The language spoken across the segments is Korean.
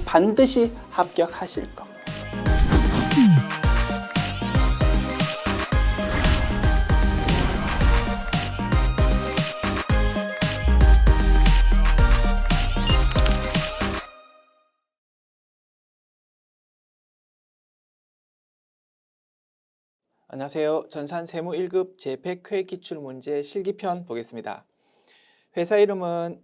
반드시 합격하실 겁니다. 안녕하세요. 전산 세무 1급 제100회 기출문제 실기편 보겠습니다. 회사 이름은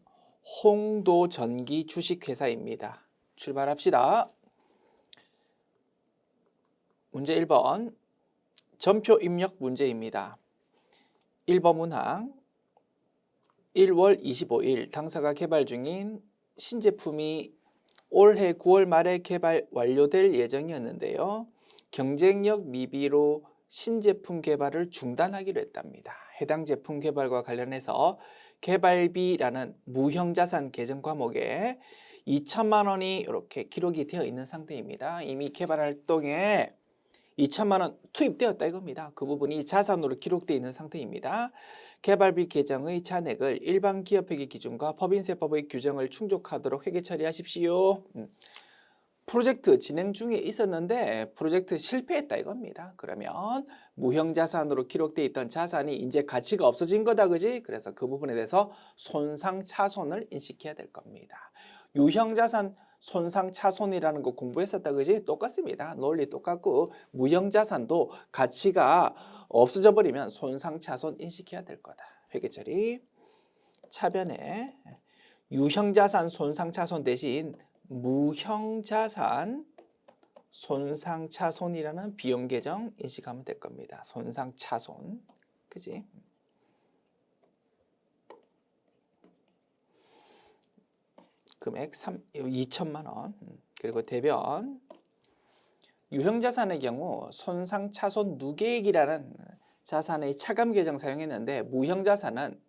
홍도전기 주식회사입니다. 출발합시다. 문제 1번 전표 입력 문제입니다. 1번 문항 1월 25일 당사가 개발 중인 신제품이 올해 9월 말에 개발 완료될 예정이었는데요. 경쟁력 미비로 신제품 개발을 중단하기로 했답니다. 해당 제품 개발과 관련해서 개발비라는 무형자산 계정 과목에 2천만 원이 이렇게 기록이 되어 있는 상태입니다. 이미 개발 활동에 2천만 원 투입되었다 이겁니다. 그 부분이 자산으로 기록되어 있는 상태입니다. 개발비 계정의 잔액을 일반 기업회계 기준과 법인세법의 규정을 충족하도록 회계 처리하십시오. 프로젝트 진행 중에 있었는데 프로젝트 실패했다 이겁니다. 그러면 무형자산으로 기록되어 있던 자산이 이제 가치가 없어진 거다 그지? 그래서 그 부분에 대해서 손상차손을 인식해야 될 겁니다. 유형자산 손상차손이라는 거 공부했었다 그지? 똑같습니다. 논리 똑같고 무형자산도 가치가 없어져 버리면 손상차손 인식해야 될 거다. 회계처리 차변에 유형자산 손상차손 대신 무형자산 손상차손이라는 비용계정 인식하면 될 겁니다. 손상차손, 그지? 금액 2천만 원. 그리고 대변 유형자산의 경우 손상차손 누계액이라는 자산의 차감계정 사용했는데 무형자산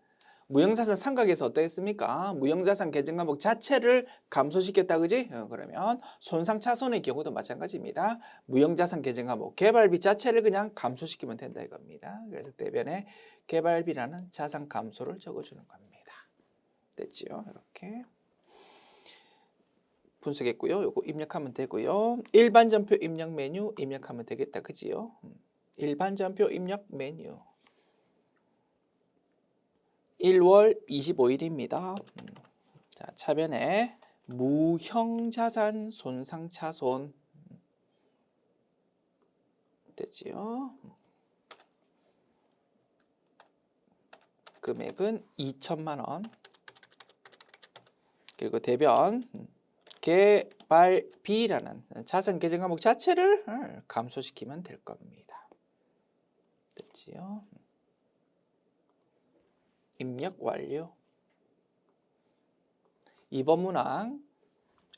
삼각에서 어땠습니까? 무형자산 계정 과목 자체를 감소시켰다 그지? 그러면 손상차손의 경우도 마찬가지입니다. 무형자산 계정 과목 개발비 자체를 그냥 감소시키면 된다 이겁니다. 그래서 대변에 개발비라는 자산 감소를 적어주는 겁니다. 됐지요? 이렇게 분석했고요. 요거 입력하면 되고요. 일반 전표 입력 메뉴 입력하면 되겠다 그지요? 일반 전표 입력 메뉴 1월 25일입니다. 자, 차변에 무형자산 손상차손 됐지요? 금액은 2천만 원. 그리고 대변 개발비라는 자산 계정 과목 자체를 감소시키면 될 겁니다. 됐지요? 입력 완료. 2번 문항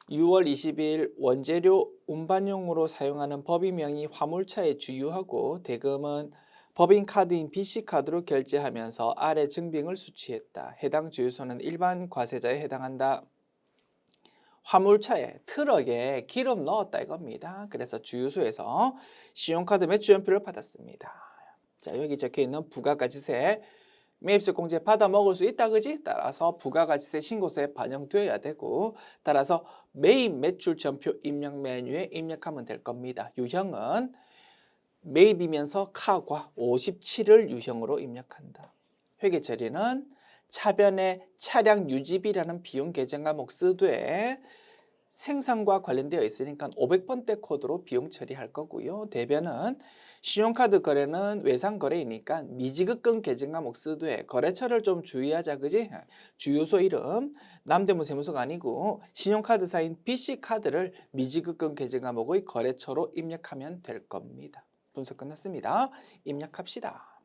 6월 20일 원재료 운반용으로 사용하는 법인명의 화물차에 주유하고 대금은 법인카드인 BC카드로 결제하면서 아래 증빙을 수취했다. 해당 주유소는 일반 과세자에 해당한다. 화물차에 트럭에 기름 넣었다 이겁니다. 그래서 주유소에서 신용카드 매출연표를 받았습니다. 자, 여기 적혀있는 부가가치세 매입세 공제 받아 먹을 수 있다 그지? 따라서 부가가치세 신고서에 반영되어야 되고 따라서 매입 매출 전표 입력 메뉴에 입력하면 될 겁니다. 유형은 매입이면서 카과 57을 유형으로 입력한다. 회계 처리는 차변에 차량 유지비라는 비용 계정 과목 쓰되 생산과 관련되어 있으니까 500번대 코드로 비용 처리할 거고요. 대변은 신용카드 거래는 외상거래이니까 미지급금 계정 과목 쓰되 거래처를 좀 주의하자 그지? 주유소 이름 남대문 세무서가 아니고 신용카드사인 BC카드를 미지급금 계정 과목의 거래처로 입력하면 될 겁니다. 분석 끝났습니다. 입력합시다.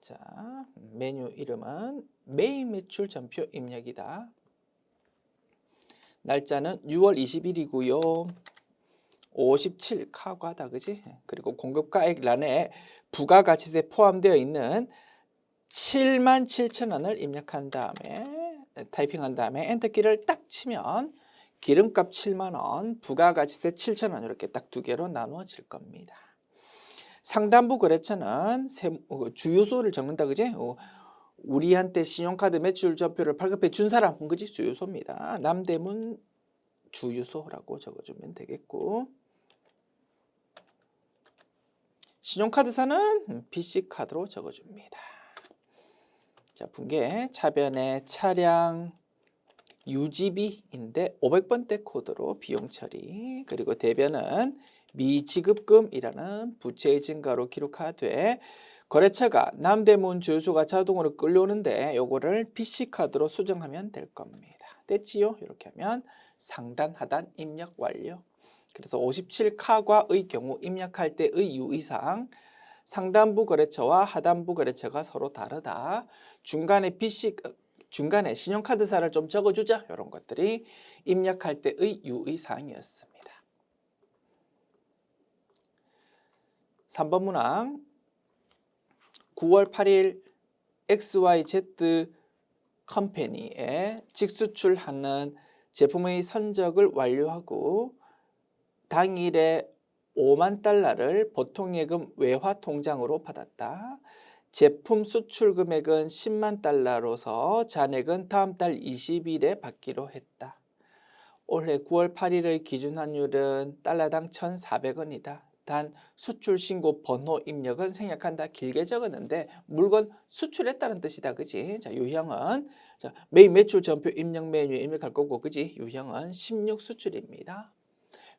자, 메뉴 이름은 매입 매출 전표 입력이다. 날짜는 6월 20일이고요. 57 카과다 그지? 그리고 공급가액란에 부가가치세 포함되어 있는 77,000원을 입력한 다음에 타이핑한 다음에 엔터키를 딱 치면 기름값 7만 원, 부가가치세 7,000원 이렇게 딱 두 개로 나누어질 겁니다. 상단부 거래처는 주유소를 적는다 그지? 우리한테 신용카드 매출 전표를 발급해 준 사람 그지? 주유소입니다. 남대문 주유소라고 적어주면 되겠고, 신용카드사는 PC카드로 적어줍니다. 자, 분계 차변의 차량 유지비인데 500번대 코드로 비용 처리, 그리고 대변은 미지급금이라는 부채의 증가로 기록하되 거래처가 남대문 주유소가 자동으로 끌려오는데 요거를 PC카드로 수정하면 될 겁니다. 됐지요? 이렇게 하면 상단 하단 입력 완료. 그래서 57카과의 경우 입력할 때의 유의사항, 상단부 거래처와 하단부 거래처가 서로 다르다. 중간에 신용카드사를 좀 적어주자. 이런 것들이 입력할 때의 유의사항이었습니다. 3번 문항 9월 8일 XYZ 컴퍼니에 직수출하는 제품의 선적을 완료하고 당일에 5만 달러를 보통예금 외화 통장으로 받았다. 제품 수출 금액은 10만 달러로서 잔액은 다음 달 20일에 받기로 했다. 올해 9월 8일의 기준 환율은 달러당 1,400원이다. 단 수출 신고 번호 입력은 생략한다. 길게 적었는데 물건 수출했다는 뜻이다. 그지? 자, 유형은 매일 매출 전표 입력 메뉴 입력할 거고, 그지? 유형은 16 수출입니다.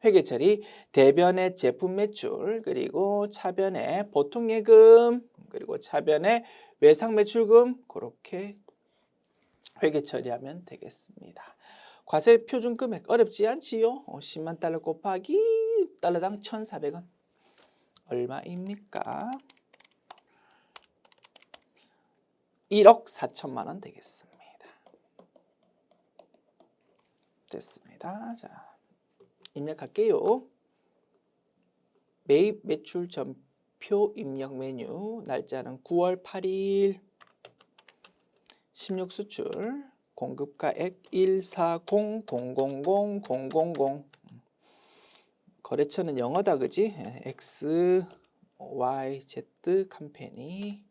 회계처리 대변의 제품 매출, 그리고 차변의 보통예금, 그리고 차변의 외상 매출금, 그렇게 회계 처리하면 되겠습니다. 과세 표준 금액 어렵지 않지요? 10만 달러 곱하기 달러당 1,400원 얼마입니까? 1억 4천만 원 되겠습니다. 됐습니다. 자, 입력할게요. 매입 매출 전표 입력 메뉴, 날짜는 9월 8일, 16 수출, 공급가액 140000000, 거래처는 영어다. 그지? X, Y, Z 컴퍼니,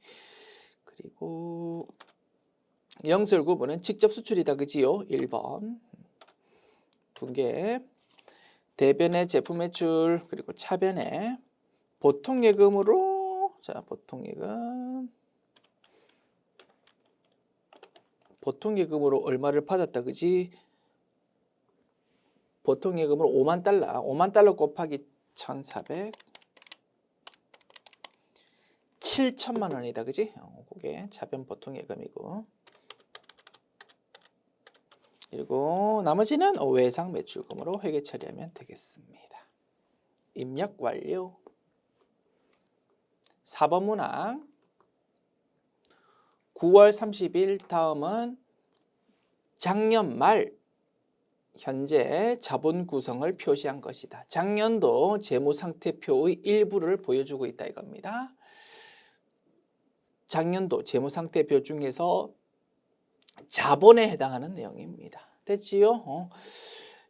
그리고 영수열 구분은 직접 수출이다. 그지요? 1번 분계 대변의 제품 매출, 그리고 차변의 보통예금으로, 자, 보통예금으로 얼마를 받았다. 그지? 보통예금으로 5만 달러, 5만 달러 곱하기 1,400, 7천만 원이다. 그지? 그게 차변 보통예금이고, 그리고 나머지는 외상 매출금으로 회계 처리하면 되겠습니다. 입력 완료. 4번 문항 9월 30일 다음은 작년 말 현재 자본 구성을 표시한 것이다. 작년도 재무상태표의 일부를 보여주고 있다 이겁니다. 작년도 재무상태표 중에서 자본에 해당하는 내용입니다. 됐지요?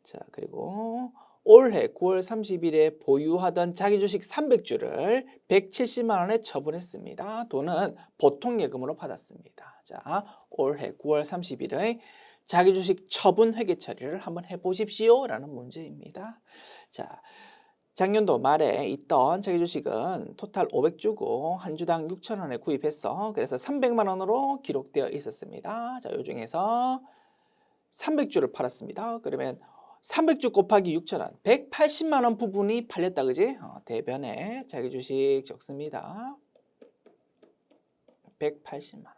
자, 그리고 올해 9월 30일에 보유하던 자기 주식 300주를 170만 원에 처분했습니다. 돈은 보통예금으로 받았습니다. 자, 올해 9월 30일의 자기 주식 처분 회계 처리를 한번 해보십시오 라는 문제입니다. 자, 작년도 말에 있던 자기 주식은 토탈 500주고 한 주당 6,000원에 구입했어. 그래서 300만 원으로 기록되어 있었습니다. 자, 이 중에서 300주를 팔았습니다. 그러면 300주 곱하기 6,000원, 180만 원 부분이 팔렸다. 그지? 대변에 자기 주식 적습니다. 180만 원.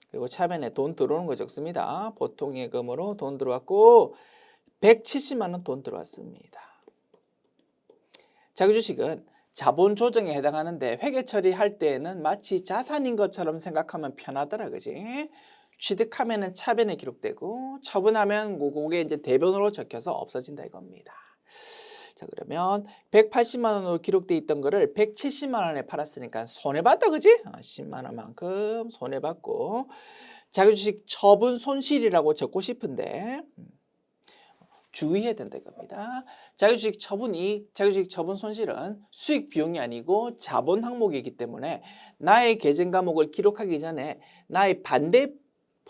그리고 차변에 돈 들어오는 거 적습니다. 보통예금으로 돈 들어왔고 170만 원 돈 들어왔습니다. 자기 주식은 자본 조정에 해당하는데 회계 처리할 때에는 마치 자산인 것처럼 생각하면 편하더라. 그지? 취득하면은 차변에 기록되고 처분하면 그게 이제 대변으로 적혀서 없어진다 이겁니다. 자, 그러면 180만 원으로 기록돼 있던 거를 170만 원에 팔았으니까 손해봤다. 그지? 10만 원만큼 손해봤고, 자기 주식 처분 손실이라고 적고 싶은데 주의해야 된다 이겁니다. 자기 주식 처분 이익, 자기 주식 처분 손실은 수익 비용이 아니고 자본 항목이기 때문에 나의 계정 과목을 기록하기 전에 나의 반대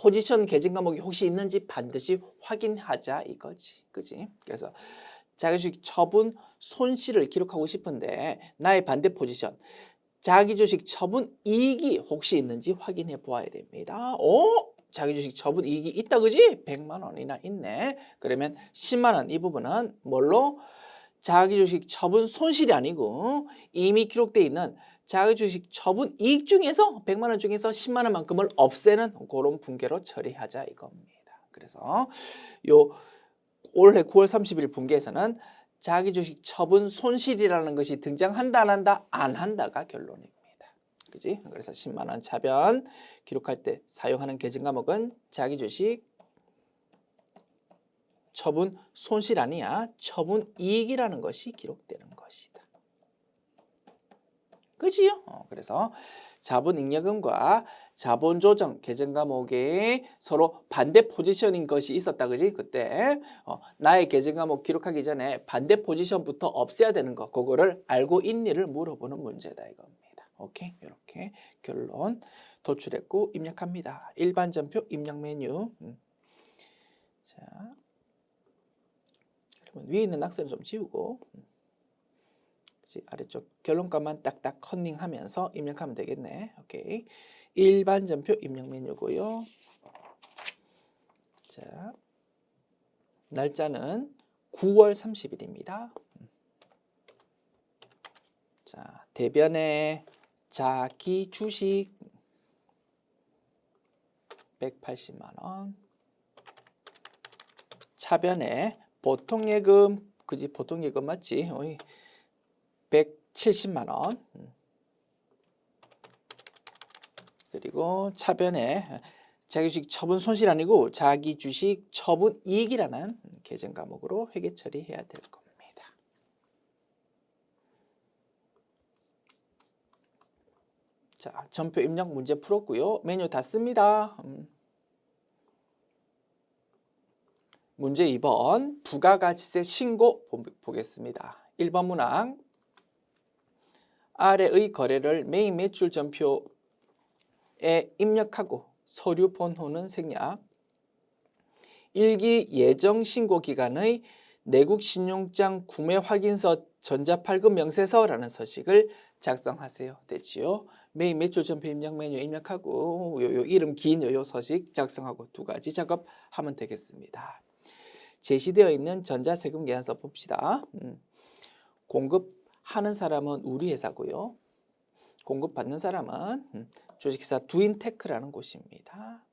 포지션 계정 과목이 혹시 있는지 반드시 확인하자 이거지. 그지? 그래서 자기주식 처분 손실을 기록하고 싶은데 나의 반대 포지션 자기주식 처분 이익이 혹시 있는지 확인해 보아야 됩니다. 자기주식 처분 이익이 있다 그지? 100만 원이나 있네. 그러면 10만 원 이 부분은 뭘로? 자기주식 처분 손실이 아니고 이미 기록되어 있는 자기주식 처분 이익 중에서 100만 원 중에서 10만 원만큼을 없애는 그런 분계로 처리하자 이겁니다. 그래서 요 올해 9월 30일 분계에서는 자기주식 처분 손실이라는 것이 등장한다 안 한다? 안 한다가 결론입니다. 그지? 그래서 10만 원 차변 기록할 때 사용하는 계정 과목은 자기주식 처분 손실 아니야. 처분 이익이라는 것이 기록되는 것이다. 그지요? 그래서 자본 잉여금과 자본 조정 계정 과목에 서로 반대 포지션인 것이 있었다. 그지? 그때 나의 계정 과목 기록하기 전에 반대 포지션부터 없애야 되는 거. 그거를 알고 있니를 물어보는 문제다 이겁니다. 오케이? 이렇게 결론 도출했고 입력합니다. 일반 전표 입력 메뉴. 자. 위에 있는 낙서를 좀 지우고 아래쪽 결론값만 딱딱 컨닝하면서 입력하면 되겠네. 오케이. 일반 전표 입력 메뉴고요. 자, 날짜는 9월 30일입니다. 자, 대변에 자기 주식 180만 원. 차변에 보통 예금, 그지? 보통 예금 맞지? 170만 원. 그리고 차변에 자기주식 처분 손실 아니고 자기주식 처분 이익이라는 계정 과목으로 회계 처리해야 될 겁니다. 자, 전표 입력 문제 풀었고요. 메뉴 닫습니다. 문제 2번 부가가치세 신고 보겠습니다. 1번 문항 아래의 거래를 메인 매출 전표에 입력하고 서류 번호는 생략. 1기 예정 신고 기간의 내국 신용장 구매 확인서 전자팔급 명세서라는 서식을 작성하세요. 됐지요? 메인 매출 전표 입력 메뉴 입력하고 요 이름 긴 요 서식 작성하고 두 가지 작업하면 되겠습니다. 제시되어 있는 전자세금 계산서 봅시다. 공급하는 사람은 우리 회사고요. 공급받는 사람은 주식회사 두인테크라는 곳입니다.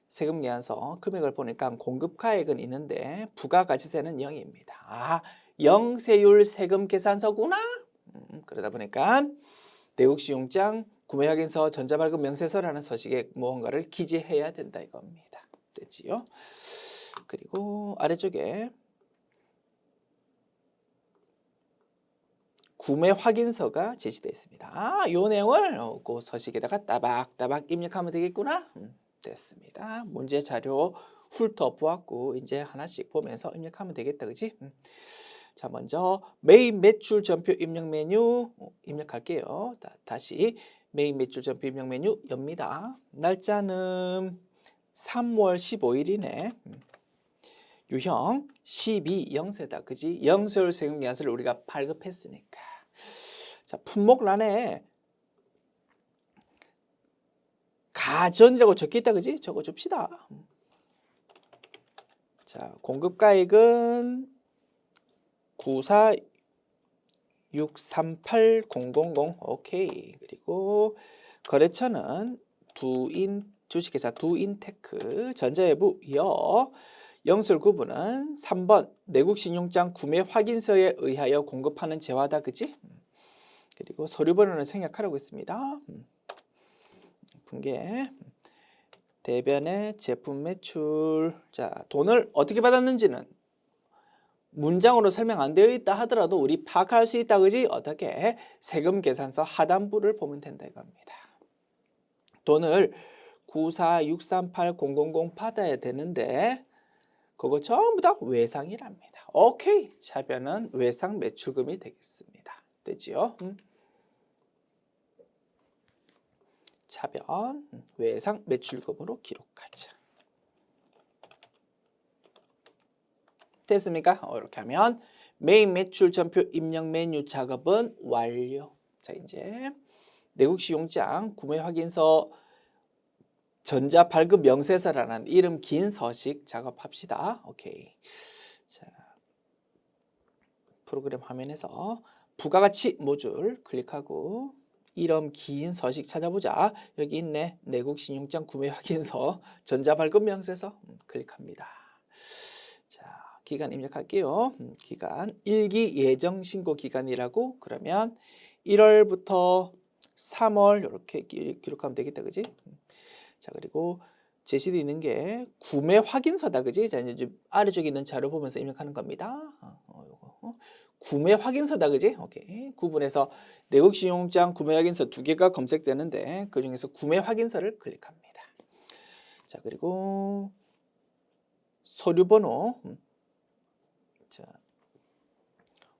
세금 계산서 금액을 보니까 공급가액은 있는데 부가가치세는 0입니다. 0세율 세금 계산서구나. 그러다 보니까 내국신용장 구매확인서 전자발급 명세서라는 서식에 무언가를 기재해야 된다 이겁니다. 됐지요? 그리고 아래쪽에 구매 확인서가 제시되어 있습니다. 이 내용을 그 서식에다가 따박따박 입력하면 되겠구나. 됐습니다. 문제 자료 훑어보았고 이제 하나씩 보면서 입력하면 되겠다. 그지? 자, 먼저 메인 매출 전표 입력 메뉴 입력할게요. 다시 메인 매출 전표 입력 메뉴 엽니다. 날짜는 3월 15일이네. 유형 12영세다. 그지? 영세율 세금 계산서를 우리가 발급했으니까. 자, 품목란에 가전이라고 적혀있다. 그지? 적어줍시다. 자, 공급가액은 94638000 오케이. 그리고 거래처는 주식회사 두인테크 전자외부 영수율 구분은 3번 내국신용장 구매 확인서에 의하여 공급하는 재화다. 그지? 그리고 서류번호는 생략하라고 했습니다. 분계 대변의 제품 매출. 자, 돈을 어떻게 받았는지는 문장으로 설명 안 되어 있다 하더라도 우리 파악할 수 있다. 그지? 어떻게? 세금 계산서 하단부를 보면 된다 이겁니다. 돈을 94638000 받아야 되는데 그거 전부 다 외상이랍니다. 오케이. 차변은 외상 매출금이 되겠습니다. 되지요? 차변 외상 매출금으로 기록하자. 됐습니까? 이렇게 하면 메인 매출 전표 입력 메뉴 작업은 완료. 자, 이제 내국시용장 구매 확인서 전자 발급 명세서라는 이름 긴 서식 작업합시다. 오케이. 자, 프로그램 화면에서 부가가치 모듈 클릭하고 이름 긴 서식 찾아보자. 여기 있네. 내국신용장 구매 확인서 전자 발급 명세서 클릭합니다. 자, 기간 입력할게요. 기간 일기 예정 신고 기간이라고 그러면 1월부터 3월 이렇게 기록하면 되겠다, 그지? 자, 그리고 제시되어 있는 게 구매 확인서다, 그지? 자, 이제 아래쪽에 있는 자료 보면서 입력하는 겁니다. 요거. 구매 확인서다, 그지? 오케이. 구분해서 내국신용장 구매 확인서 두 개가 검색되는데 그 중에서 구매 확인서를 클릭합니다. 자, 그리고 서류 번호. 자,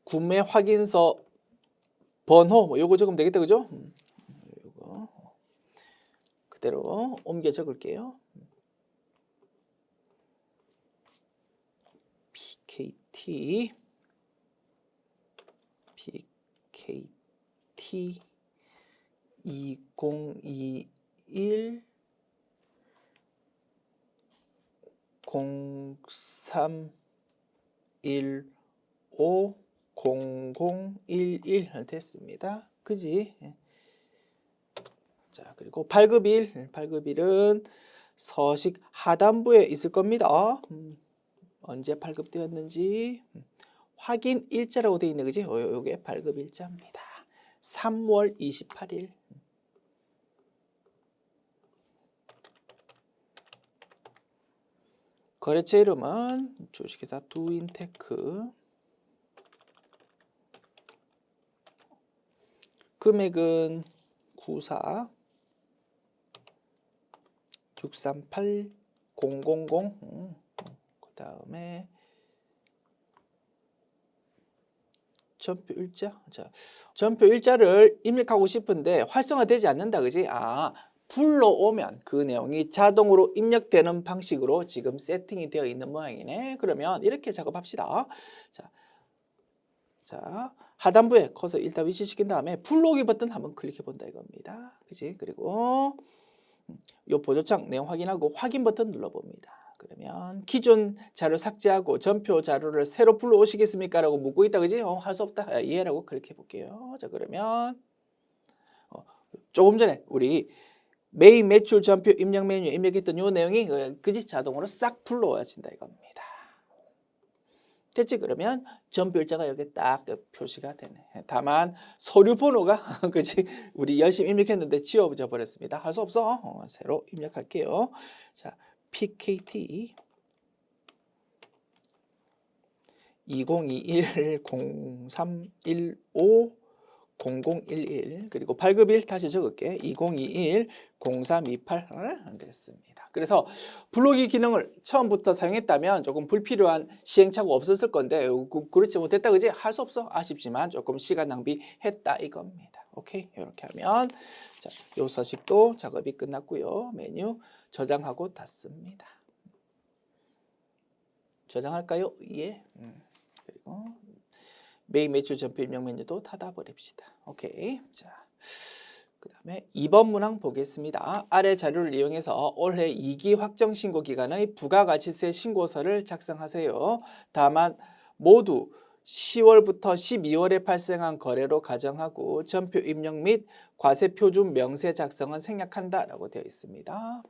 구매 확인서 번호 요거 적으면 되겠다, 그죠? 요거 그대로 옮겨 적을게요. PKT 2021 0315 0011 됐습니다. 그지? 자, 그리고 발급일은 서식 하단부에 있을 겁니다. 언제 발급되었는지 확인 일자라고 되어 있네, 그지? 요게 발급 일자입니다. 3월 28일. 거래처 이름은 주식회사 두인테크. 금액은 94 638 000. 그 다음에 전표 일자. 자, 전표 일자를 입력하고 싶은데 활성화되지 않는다, 그지? 불러오면 그 내용이 자동으로 입력되는 방식으로 지금 세팅이 되어 있는 모양이네. 그러면 이렇게 작업합시다. 자, 하단부에 커서 일단 위치시킨 다음에 불러오기 버튼 한번 클릭해 본다 이겁니다. 그지? 그리고 요 보조창 내용 확인하고 확인 버튼 눌러봅니다. 그러면 기존 자료 삭제하고 전표 자료를 새로 불러오시겠습니까? 라고 묻고 있다, 그지? 할 수 없다. 이해라고 클릭해 볼게요. 자, 그러면 조금 전에 우리 메인 매출 전표 입력 메뉴에 입력했던 요 내용이 그지? 자동으로 싹 불러와진다 이겁니다. 됐지? 그러면 전표 일자가 여기 딱 표시가 되네. 다만 서류 번호가 그지? 우리 열심히 입력했는데 지워져 버렸습니다. 할 수 없어. 새로 입력할게요. 자, PKT 2021 0315 0011 그리고 발급일 다시 적을게. 2021 0328 됐습니다. 그래서 불러오기 기능을 처음부터 사용했다면 조금 불필요한 시행착오가 없었을 건데 그렇지 못했다, 그지? 할 수 없어. 아쉽지만 조금 시간 낭비했다 이겁니다. 오케이, 이렇게 하면 자, 요 서식도 작업이 끝났고요. 메뉴 저장하고 닫습니다. 저장할까요? 예. 그리고 메인 매출 전표 입력 메뉴도 닫아버립시다. 오케이. 자, 그 다음에 2번 문항 보겠습니다. 아래 자료를 이용해서 올해 2기 확정 신고 기간의 부가가치세 신고서를 작성하세요. 다만 모두 10월부터 12월에 발생한 거래로 가정하고 전표 입력 및 과세표준 명세 작성은 생략한다 라고 되어 있습니다.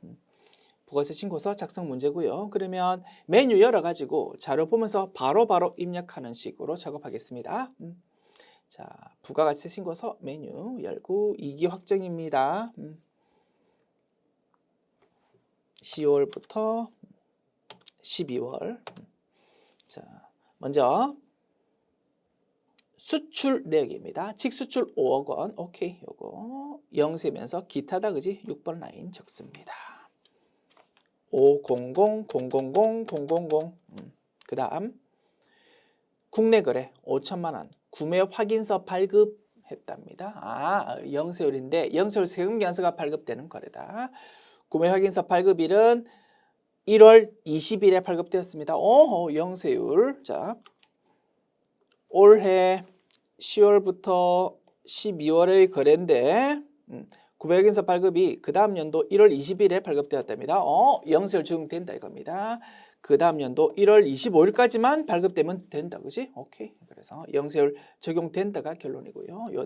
부가세 신고서 작성 문제고요. 그러면 메뉴 열어가지고 자료 보면서 바로바로 입력하는 식으로 작업하겠습니다. 자, 부가가치세 신고서 메뉴 열고 2기 확정입니다. 10월부터 12월. 자, 먼저 수출 내역입니다. 직수출 5억 원. 오케이. 요거 영세면서 기타다, 그지? 6번 라인 적습니다. 500 000 000 그 다음 국내 거래 5천만 원 구매 확인서 발급했답니다. 영세율인데 영세율 세금계산서가 발급되는 거래다. 구매 확인서 발급일은 1월 20일에 발급되었습니다. 영세율. 자, 올해 10월부터 12월의 거래인데 900에서 발급이 그 다음 연도 1월 20일에 발급되었답니다. 영세율 적용된다 이겁니다. 그 다음 연도 1월 25일까지만 발급되면 된다. 그지? 오케이. 그래서 영세율 적용된다가 결론이고요. 요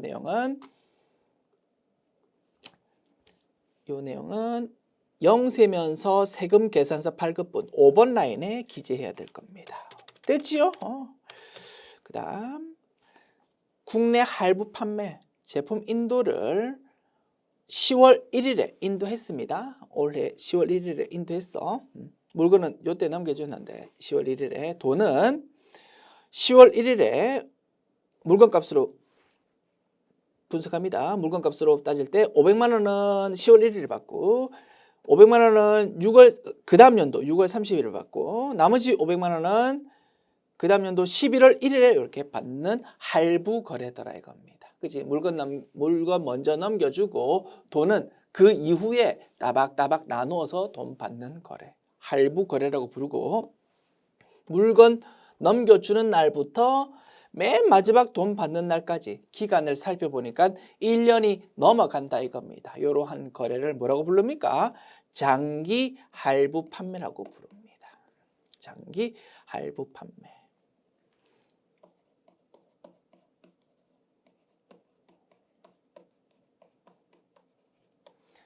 내용은 영세면서 세금 계산서 발급분 5번 라인에 기재해야 될 겁니다. 됐지요? 그 다음 국내 할부 판매 제품 인도를 10월 1일에 인도했습니다. 올해 10월 1일에 인도했어. 물건은 요때 넘겨줬는데 10월 1일에 돈은 10월 1일에 물건값으로 분석합니다. 물건값으로 따질 때 500만 원은 10월 1일에 받고 500만 원은 그 다음 연도 6월 30일에 받고 나머지 500만 원은 그 다음 연도 11월 1일에 이렇게 받는 할부 거래더라 이겁니다. 그치? 물건 먼저 넘겨주고 돈은 그 이후에 따박따박 나누어서 돈 받는 거래. 할부 거래라고 부르고 물건 넘겨주는 날부터 맨 마지막 돈 받는 날까지 기간을 살펴보니까 1년이 넘어간다 이겁니다. 이러한 거래를 뭐라고 부릅니까? 장기 할부 판매라고 부릅니다. 장기 할부 판매.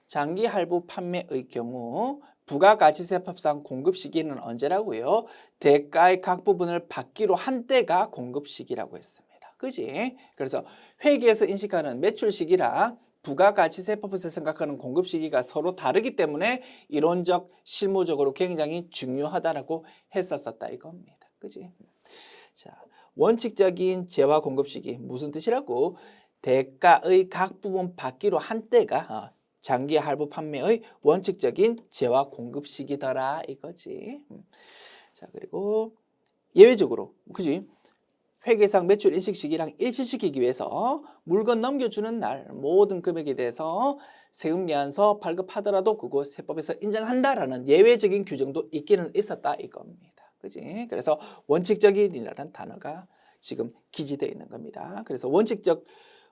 장기 할부 판매의 경우 부가가치세법상 공급 시기는 언제라고요? 대가의 각 부분을 받기로 한 때가 공급 시기라고 했습니다. 그지? 그래서 회계에서 인식하는 매출 시기랑 부가가치세법에서 생각하는 공급 시기가 서로 다르기 때문에 이론적, 실무적으로 굉장히 중요하다라고 했었다 이겁니다. 그지? 자, 원칙적인 재화 공급 시기 무슨 뜻이라고? 대가의 각 부분 받기로 한 때가 장기 할부 판매의 원칙적인 재화 공급 시기더라 이거지. 자, 그리고 예외적으로 그지? 회계상 매출 인식 시기랑 일치시키기 위해서 물건 넘겨주는 날 모든 금액에 대해서 세금 계산서 발급하더라도 그거 세법에서 인정한다라는 예외적인 규정도 있기는 있었다 이겁니다. 그지? 그래서 원칙적인이라는 단어가 지금 기재되어 있는 겁니다. 그래서 원칙적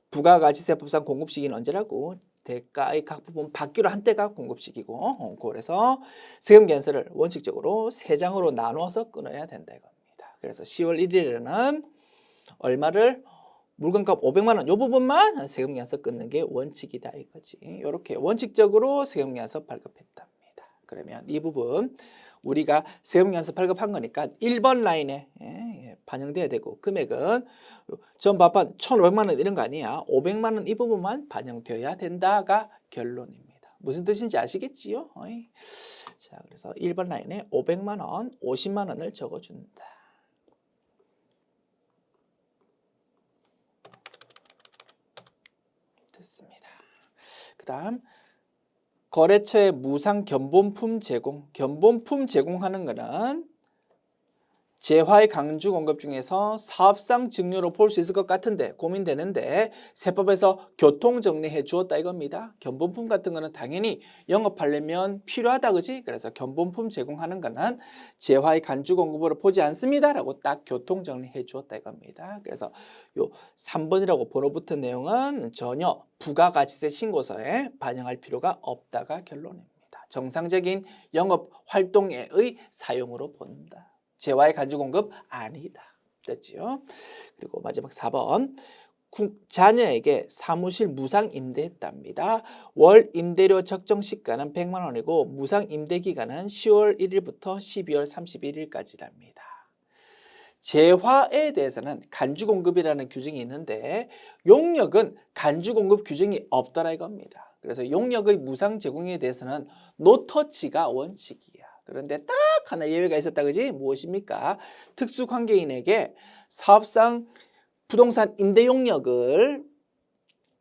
부가가치세법상 공급 시기는 언제라고? 대가의 각 부분 받기로 한 때가 공급 시기고, 그래서 세금 계산서를 원칙적으로 3장으로 나눠서 끊어야 된다 이겁니다. 그래서 10월 1일에는 얼마를 물건값 500만 원 이 부분만 세금 계산서 끊는 게 원칙이다 이거지. 이렇게 원칙적으로 세금 계산서 발급했답니다. 그러면 이 부분 우리가 세금 계산서 발급한 거니까 1번 라인에 반영돼야 되고 금액은 전 밥한 1,500만 원 이런 거 아니야. 500만 원 이 부분만 반영되어야 된다가 결론입니다. 무슨 뜻인지 아시겠지요? 자, 그래서 1번 라인에 500만 원, 50만 원을 적어준다. 됐습니다. 그 다음 거래처의 무상 견본품 제공. 견본품 제공하는 거는 재화의 강주 공급 중에서 사업상 증여로 볼 수 있을 것 같은데 고민되는데 세법에서 교통정리해 주었다 이겁니다. 견본품 같은 거는 당연히 영업하려면 필요하다 그지? 그래서 견본품 제공하는 거는 재화의 간주 공급으로 보지 않습니다 라고 딱 교통정리해 주었다 이겁니다. 그래서 요 3번이라고 번호 붙은 내용은 전혀 부가가치세 신고서에 반영할 필요가 없다가 결론입니다. 정상적인 영업 활동에의 사용으로 본다. 재화의 간주 공급 아니다. 됐지요? 그리고 마지막 4번. 자녀에게 사무실 무상 임대했답니다. 월 임대료 적정 시가는 100만 원이고 무상 임대 기간은 10월 1일부터 12월 31일까지랍니다. 재화에 대해서는 간주 공급이라는 규정이 있는데 용역은 간주 공급 규정이 없더라 이겁니다. 그래서 용역의 무상 제공에 대해서는 노터치가 원칙이야. 그런데 딱 하나 예외가 있었다 그지? 무엇입니까? 특수관계인에게 사업상 부동산 임대 용역을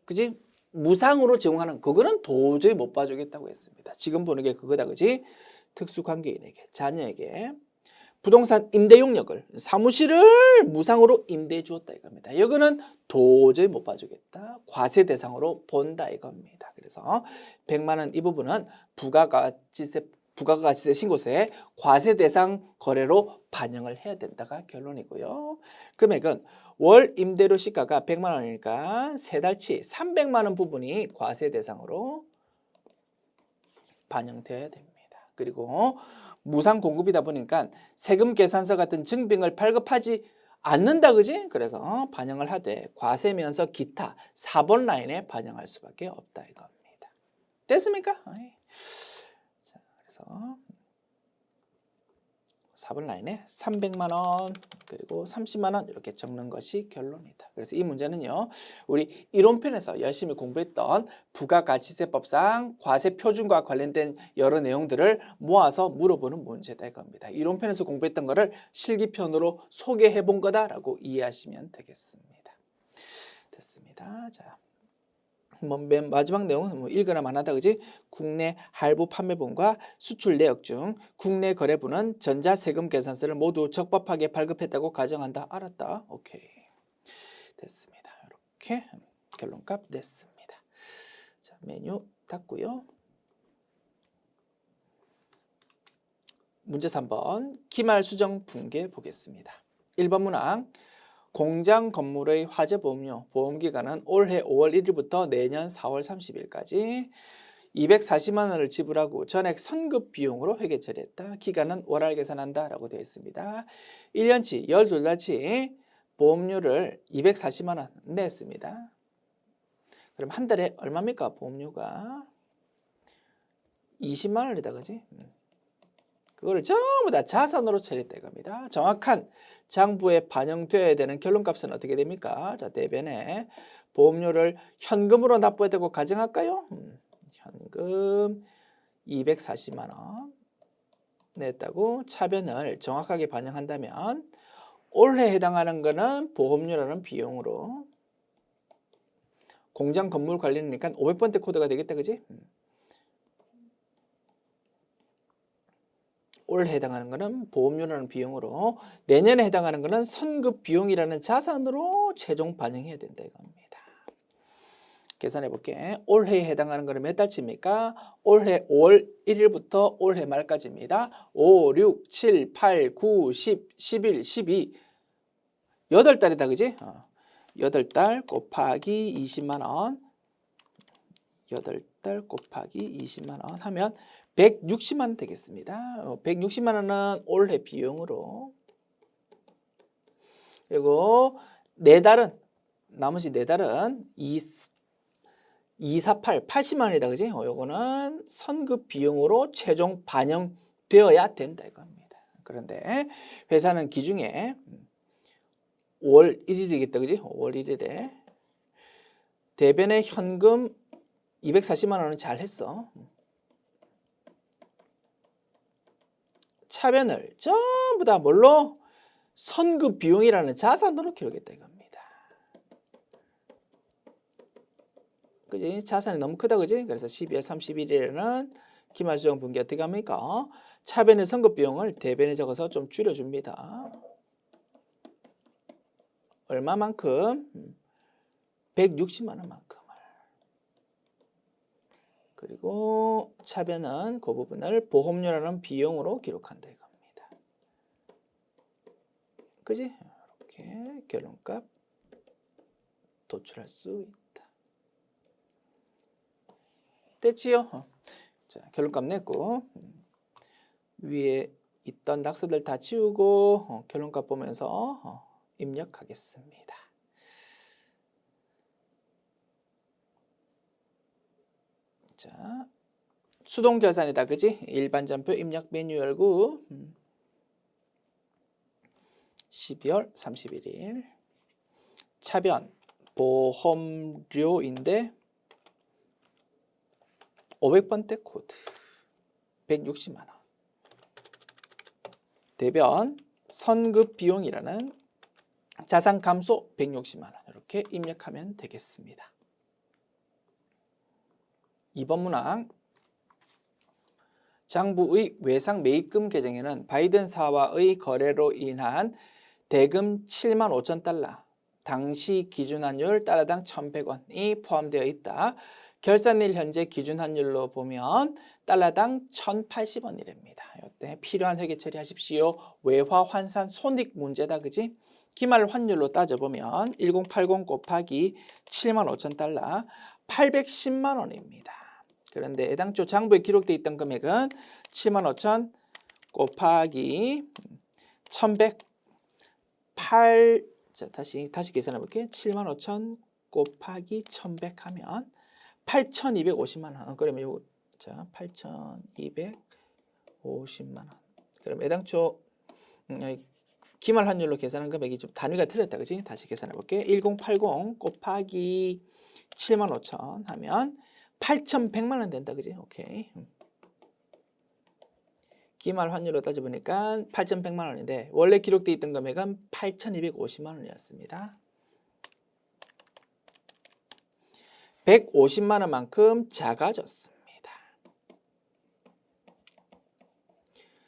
그지? 무상으로 제공하는 그거는 도저히 못 봐주겠다고 했습니다. 지금 보는 게 그거다 그지? 특수관계인에게 자녀에게 부동산 임대 용역을 사무실을 무상으로 임대해 주었다 이겁니다. 이거는 도저히 못 봐주겠다. 과세 대상으로 본다 이겁니다. 그래서 100만 원 이 부분은 부가가치세 신고세 과세 대상 거래로 반영을 해야 된다가 결론이고요. 금액은 월 임대료 시가가 100만 원이니까 세 달치 300만 원 부분이 과세 대상으로 반영되어야 됩니다. 그리고 무상 공급이다 보니까 세금 계산서 같은 증빙을 발급하지 않는다, 그지? 그래서 반영을 하되 과세면서 기타 4번 라인에 반영할 수밖에 없다 이겁니다. 됐습니까? 자, 그래서 4번 라인에 300만 원 그리고 30만 원 이렇게 적는 것이 결론이다. 그래서 이 문제는요, 우리 이론편에서 열심히 공부했던 부가가치세법상 과세 표준과 관련된 여러 내용들을 모아서 물어보는 문제다 이겁니다. 이론편에서 공부했던 거를 실기편으로 소개해 본 거다라고 이해하시면 되겠습니다. 됐습니다. 자. 맨 마지막 내용은 읽거나 만하다, 그지? 국내 할부 판매분과 수출 내역 중 국내 거래분은 전자세금 계산서를 모두 적법하게 발급했다고 가정한다. 알았다. 오케이. 됐습니다. 이렇게 결론값 냈습니다. 자, 메뉴 닫고요. 문제 3번 기말 수정 분계 보겠습니다. 1번 문항 공장 건물의 화재 보험료 보험기간은 올해 5월 1일부터 내년 4월 30일까지 240만 원을 지불하고 전액 선급 비용으로 회계 처리했다. 기간은 월할 계산한다 라고 되어 있습니다. 1년치 12달치 보험료를 240만 원 냈습니다. 그럼 한 달에 얼마입니까? 보험료가 20만 원이다, 그지? 그거를 전부 다 자산으로 처리했다 이겁니다. 정확한 장부에 반영되어야 되는 결론값은 어떻게 됩니까? 자, 대변에 보험료를 현금으로 납부했다고 가정할까요? 현금 240만 원 냈다고 차변을 정확하게 반영한다면 올해 해당하는 거는 보험료라는 비용으로 공장 건물 관리니까 500번대 코드가 되겠다, 그지? 올해 해당하는 것은 보험료라는 비용으로 내년에 해당하는 것은 선급 비용이라는 자산으로 최종 반영해야 된다 이겁니다. 계산해 볼게. 올해에 해당하는 것은 몇 달치입니까? 올해 5월 1일부터 올해 말까지입니다. 5, 6, 7, 8, 9, 10, 11, 12 8달이다, 그지? 8달 곱하기 20만 원 8달 곱하기 20만 원 하면 160만 원 되겠습니다. 160만 원은 올해 비용으로 그리고 나머지 4달은 248, 80만 원이다, 그지? 요거는 선급 비용으로 최종 반영되어야 된다 이겁니다. 그런데 회사는 기중에 5월 1일이겠다, 그지? 5월 1일에 대변의 현금 240만 원은 잘 했어. 차변을 전부 다 뭘로? 선급 비용이라는 자산으로 기록했다 이겁니다. 그지? 자산이 너무 크다, 그지? 그래서 12월 31일에는 기말수정 분기 어떻게 합니까? 차변의 선급 비용을 대변에 적어서 좀 줄여줍니다. 얼마만큼? 160만 원만큼을. 그리고 차변은 그 부분을 보험료라는 비용으로 기록한다 이겁니다. 그지? 이렇게 결론값 도출할 수 있다. 됐지요? 자, 결론값 냈고 위에 있던 낙서들 다 지우고 결론값 보면서 입력하겠습니다. 자, 수동 결산이다, 그지? 일반 전표 입력 메뉴 열고 12월 31일 차변 보험료인데 500번대 코드 160만 원 대변 선급 비용이라는 자산 감소 160만 원 이렇게 입력하면 되겠습니다. 2번 문항 장부의 외상 매입금 계정에는 바이든사와의 거래로 인한 대금 7만 5천 달러 당시 기준환율 달러당 1,100원이 포함되어 있다. 결산일 현재 기준 환율로 보면 달러당 1,080원이랍니다. 이때 필요한 회계 처리하십시오. 외화 환산 손익 문제다, 그지? 기말 환율로 따져보면 1080 곱하기 75,000달러 810만 원입니다. 그런데 애당초 장부에 기록되어 있던 금액은 75,000 곱하기 1108. 자, 다시 계산해 볼게요. 75,000 곱하기 1100 하면 8,250만 원. 그러면 요거 자, 8,250만 원. 그럼 애당초 기말 환율로 계산한 금액이 좀 단위가 틀렸다, 그지? 다시 계산해 볼게. 1080 곱하기 75,000 하면 8,100만 원 된다, 그지? 오케이. 기말 환율로 따져보니까 8,100만 원인데 원래 기록되어 있던 금액은 8,250만 원이었습니다. 150만 원만큼 작아졌습니다.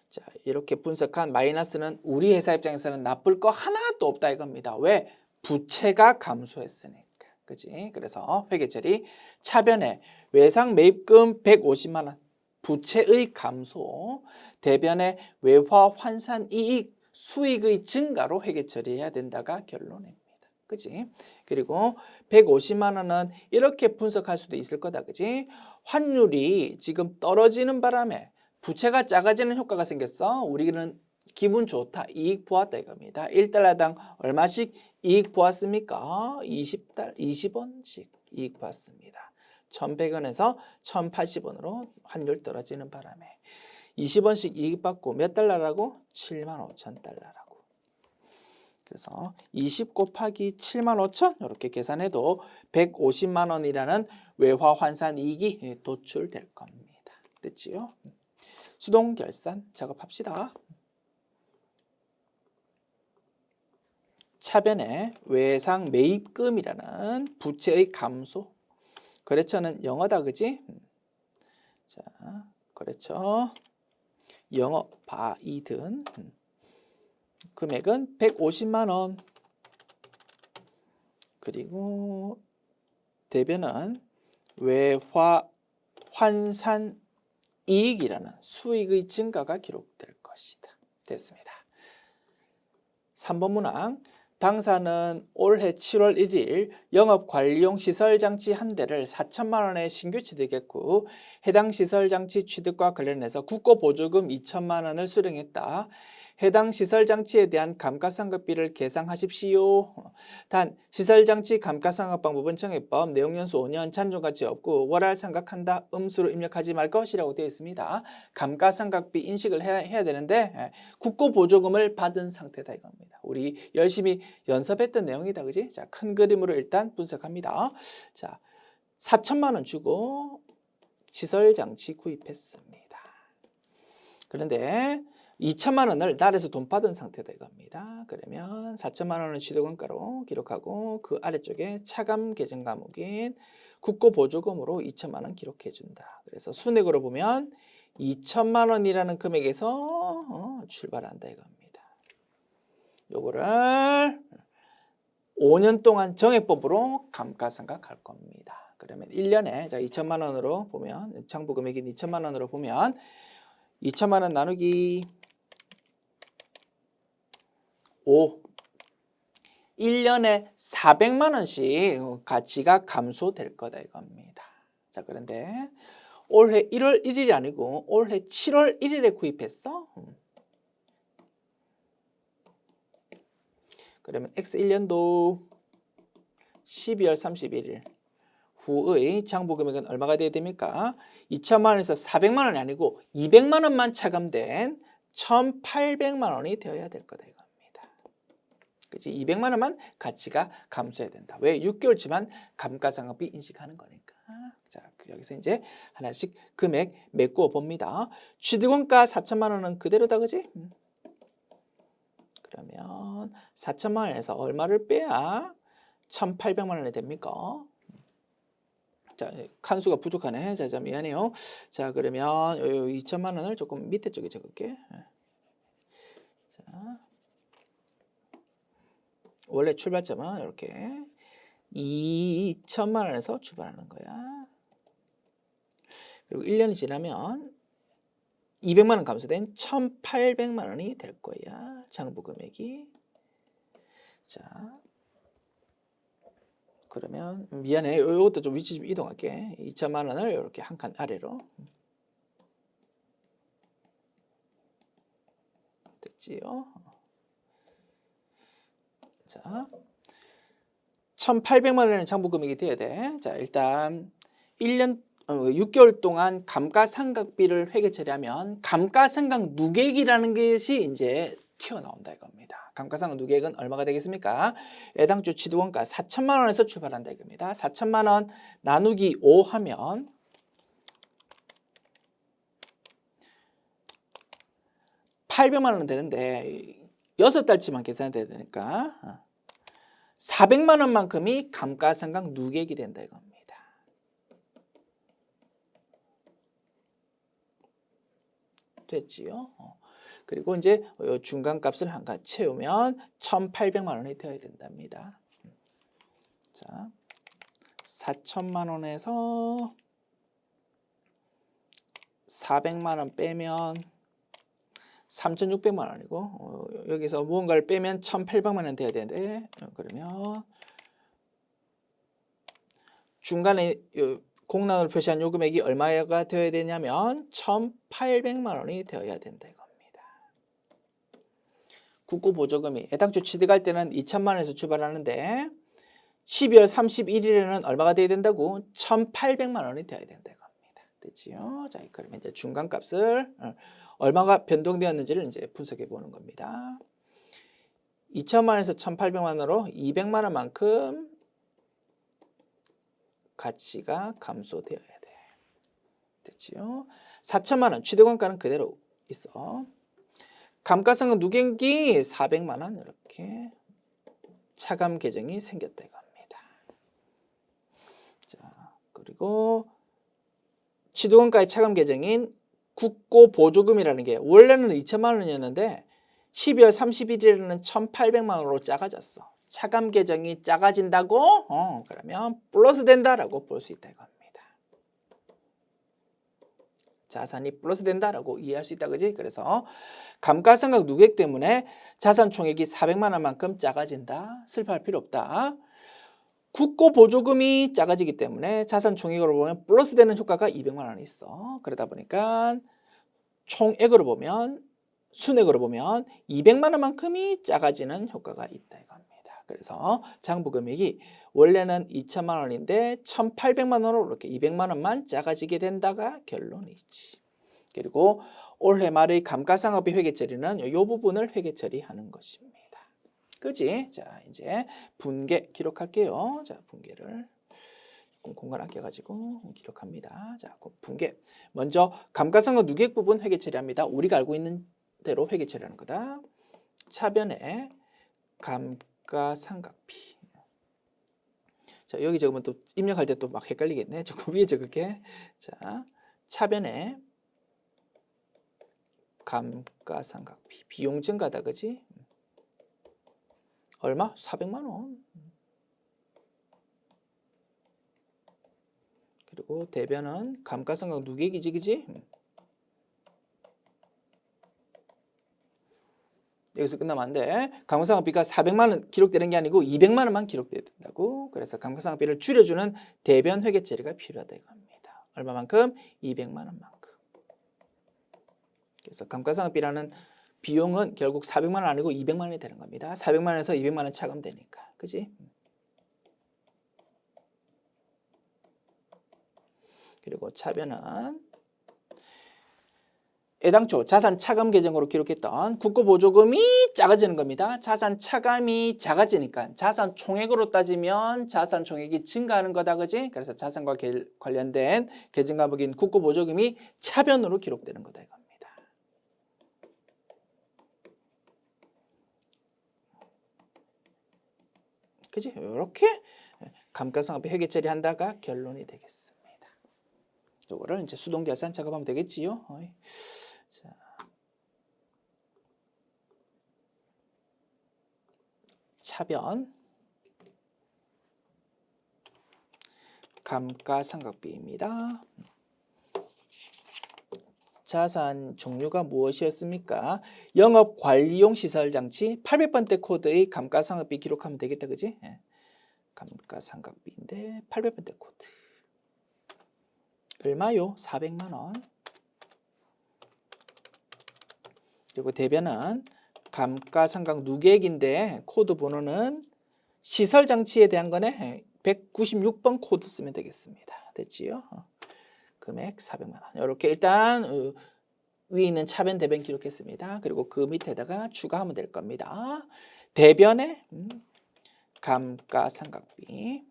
자, 이렇게 분석한 마이너스는 우리 회사 입장에서는 나쁠 거 하나도 없다 이겁니다. 왜? 부채가 감소했으니까. 그지? 그래서 회계처리 차변에 외상 매입금 150만 원, 부채의 감소, 대변에 외화 환산 이익, 수익의 증가로 회계처리해야 된다가 결론입니다. 그지? 그리고 150만 원은 이렇게 분석할 수도 있을 거다. 그지? 환율이 지금 떨어지는 바람에 부채가 작아지는 효과가 생겼어. 우리는 기분 좋다. 이익 보았다 이겁니다. 1달러당 얼마씩 이익 보았습니까? 20원씩 이익 보았습니다. 1,100원에서 1,080원으로 환율 떨어지는 바람에 20원씩 이익 받고 몇 달러라고? 75,000달러라고. 그래서 20 곱하기 75,000 이렇게 계산해도 150만 원이라는 외화 환산 이익이 도출될 겁니다. 됐지요? 수동 결산 작업합시다. 차변에 외상 매입금이라는 부채의 감소. 거래처는 영어다, 그지? 자, 거래처 영어 바이든 금액은 150만 원. 그리고 대변은 외화 환산 이익이라는 수익의 증가가 기록될 것이다. 됐습니다. 3번 문항. 당사는 올해 7월 1일 영업관리용 시설장치 한 대를 4천만 원에 신규 취득했고 해당 시설장치 취득과 관련해서 국고보조금 2천만 원을 수령했다. 해당 시설장치에 대한 감가상각비를 계상하십시오. 단 시설장치 감가상각 방법은 정액법, 내용연수 5년, 잔존가치 없고 월할 상각한다. 음수로 입력하지 말 것이라고 되어 있습니다. 감가상각비 인식을 해야 되는데 국고보조금을 받은 상태다 이겁니다. 우리 열심히 연습했던 내용이다, 그지? 자, 큰 그림으로 일단 분석합니다. 자, 4천만 원 주고 시설장치 구입했습니다. 그런데 2천만 원을 날에서 돈 받은 상태다 이겁니다. 그러면 4천만 원을 취득원가로 기록하고 그 아래쪽에 차감 계정 과목인 국고보조금으로 2천만 원 기록해 준다. 그래서 순액으로 보면 2천만 원이라는 금액에서 출발한다 이겁니다. 요거를 5년 동안 정액법으로 감가상각할 겁니다. 그러면 1년에 자 2천만 원으로 보면 장부 금액인 2천만 원으로 보면 2천만 원 나누기 5 1년에 400만 원씩 가치가 감소될 거다 이겁니다. 자, 그런데 올해 1월 1일이 아니고 올해 7월 1일에 구입했어. 그러면 X 1년도 12월 31일 후의 장부 금액은 얼마가 돼야 됩니까? 2천만 원에서 400만 원이 아니고 200만 원만 차감된 1,800만 원이 되어야 될 거다 이겁니다. 그치? 200만 원만 가치가 감소해야 된다. 왜? 6개월치만 감가상각비 인식하는 거니까. 자, 여기서 이제 하나씩 금액 메꾸어 봅니다. 취득원가 4천만 원은 그대로다, 그지? 그러면 4천만 원에서 얼마를 빼야 1,800만 원이 됩니까? 자, 칸수가 부족하네. 자, 미안해요. 자, 그러면 2천만 원을 조금 밑에 쪽에 적을게. 자, 원래 출발점은 이렇게 2천만 원에서 출발하는 거야. 그리고 1년이 지나면 200만 원 감소된 1,800만 원이 될 거야. 장부 금액이. 자, 그러면 미안해. 이것도 좀 위치 좀 이동할게. 2천만 원을 이렇게 한 칸 아래로. 됐지요? 자, 1,800만 원의 장부 금액이 돼야 돼. 자, 일단 6개월 동안 감가상각비를 회계 처리하면 감가상각 누계액이라는 것이 이제 튀어나온다 이겁니다. 감가상각 누계액은 얼마가 되겠습니까? 애당초 취득원가 4천만 원에서 출발한다 이겁니다. 4천만 원 나누기 5 하면 800만 원 되는데 6달치만 계산해야 되니까 400만 원만큼이 감가상각 누계액이 된다 이겁니다. 됐지요? 그리고 이제 중간값을 한가 채우면 1,800만 원이 되어야 된답니다. 자, 4천만 원에서 400만 원 빼면 3,600만 원이고 여기서 무언가를 빼면 1,800만 원 돼야 되는데 그러면 중간에 공란으로 표시한 요금액이 얼마가 되어야 되냐면 1,800만 원이 되어야 된다 이겁니다. 국고보조금이 애당초 취득할 때는 2천만 원에서 출발하는데 12월 31일에는 얼마가 돼야 된다고? 1,800만 원이 되어야 된다 이겁니다. 됐지요? 자, 그러면 이제 중간값을 얼마가 변동되었는지를 이제 분석해 보는 겁니다. 2천만 원에서 1,800만 원으로 200만 원만큼 가치가 감소되어야 돼. 됐지요? 4천만 원 취득원가는 그대로 있어. 감가상각 누계액이 400만 원 이렇게 차감 계정이 생겼다 이겁니다. 자, 그리고 취득원가의 차감 계정인 국고보조금이라는 게 원래는 2천만 원이었는데 12월 31일에는 1,800만 원으로 작아졌어. 차감 계정이 작아진다고? 그러면 플러스 된다라고 볼 수 있다 이겁니다. 자산이 플러스 된다라고 이해할 수 있다 그지? 그래서 감가상각 누계액 때문에 자산 총액이 400만 원만큼 작아진다. 슬퍼할 필요 없다. 국고보조금이 작아지기 때문에 자산 총액으로 보면 플러스 되는 효과가 200만 원이 있어. 그러다 보니까 총액으로 보면 순액으로 보면 200만 원만큼이 작아지는 효과가 있다 이겁니다. 그래서 장부금액이 원래는 2천만 원인데 1,800만 원으로 이렇게 200만 원만 작아지게 된다가 결론이지. 그리고 올해 말의 감가상각비 회계 처리는 이 부분을 회계 처리하는 것입니다. 그지? 자, 이제 분계 기록할게요. 자, 분계를 공간 아껴가지고 기록합니다. 자, 분계. 먼저 감가상각 누계액 부분 회계 처리합니다. 우리가 알고 있는 대로 회계 처리하는 거다. 차변에 감가상각비. 자, 여기 적으면 또 입력할 때 또 막 헷갈리겠네. 조금 위에 적을게. 자, 차변에 감가상각비. 비용 증가다, 그지? 얼마? 400만 원. 그리고 대변은 감가상각 누계액이지, 그지? 여기서 끝나면 안 돼. 감가상각비가 400만 원 기록되는 게 아니고 200만 원만 기록돼야 된다고. 그래서 감가상각비를 줄여주는 대변 회계 처리가 필요하다 이겁니다. 얼마만큼? 200만 원만큼. 그래서 감가상각비라는 비용은 결국 400만 원 아니고 200만 원이 되는 겁니다. 400만 원에서 200만 원 차감되니까. 그지? 그리고 차변은 애당초 자산 차감 계정으로 기록했던 국고보조금이 작아지는 겁니다. 자산 차감이 작아지니까 자산 총액으로 따지면 자산 총액이 증가하는 거다, 그지? 그래서 자산과 관련된 계정 과목인 국고보조금이 차변으로 기록되는 거다 이겁니다. 그지? 이렇게 감가상각비 회계 처리한다가 결론이 되겠습니다. 이거를 이제 수동계산 작업하면 되겠지요. 자, 차변 감가상각비입니다. 자산 종류가 무엇이었습니까? 영업관리용 시설장치 800번대 코드의 감가상각비 기록하면 되겠다. 그지? 예. 감가상각비인데 800번대 코드 얼마요? 400만 원. 그리고 대변은 감가상각 누계액인데 코드 번호는 시설장치에 대한 거네. 196번 코드 쓰면 되겠습니다. 됐지요? 금액 400만 원. 이렇게 일단 위에 있는 차변 대변 기록했습니다. 그리고 그 밑에다가 추가하면 될 겁니다. 대변에 감가상각비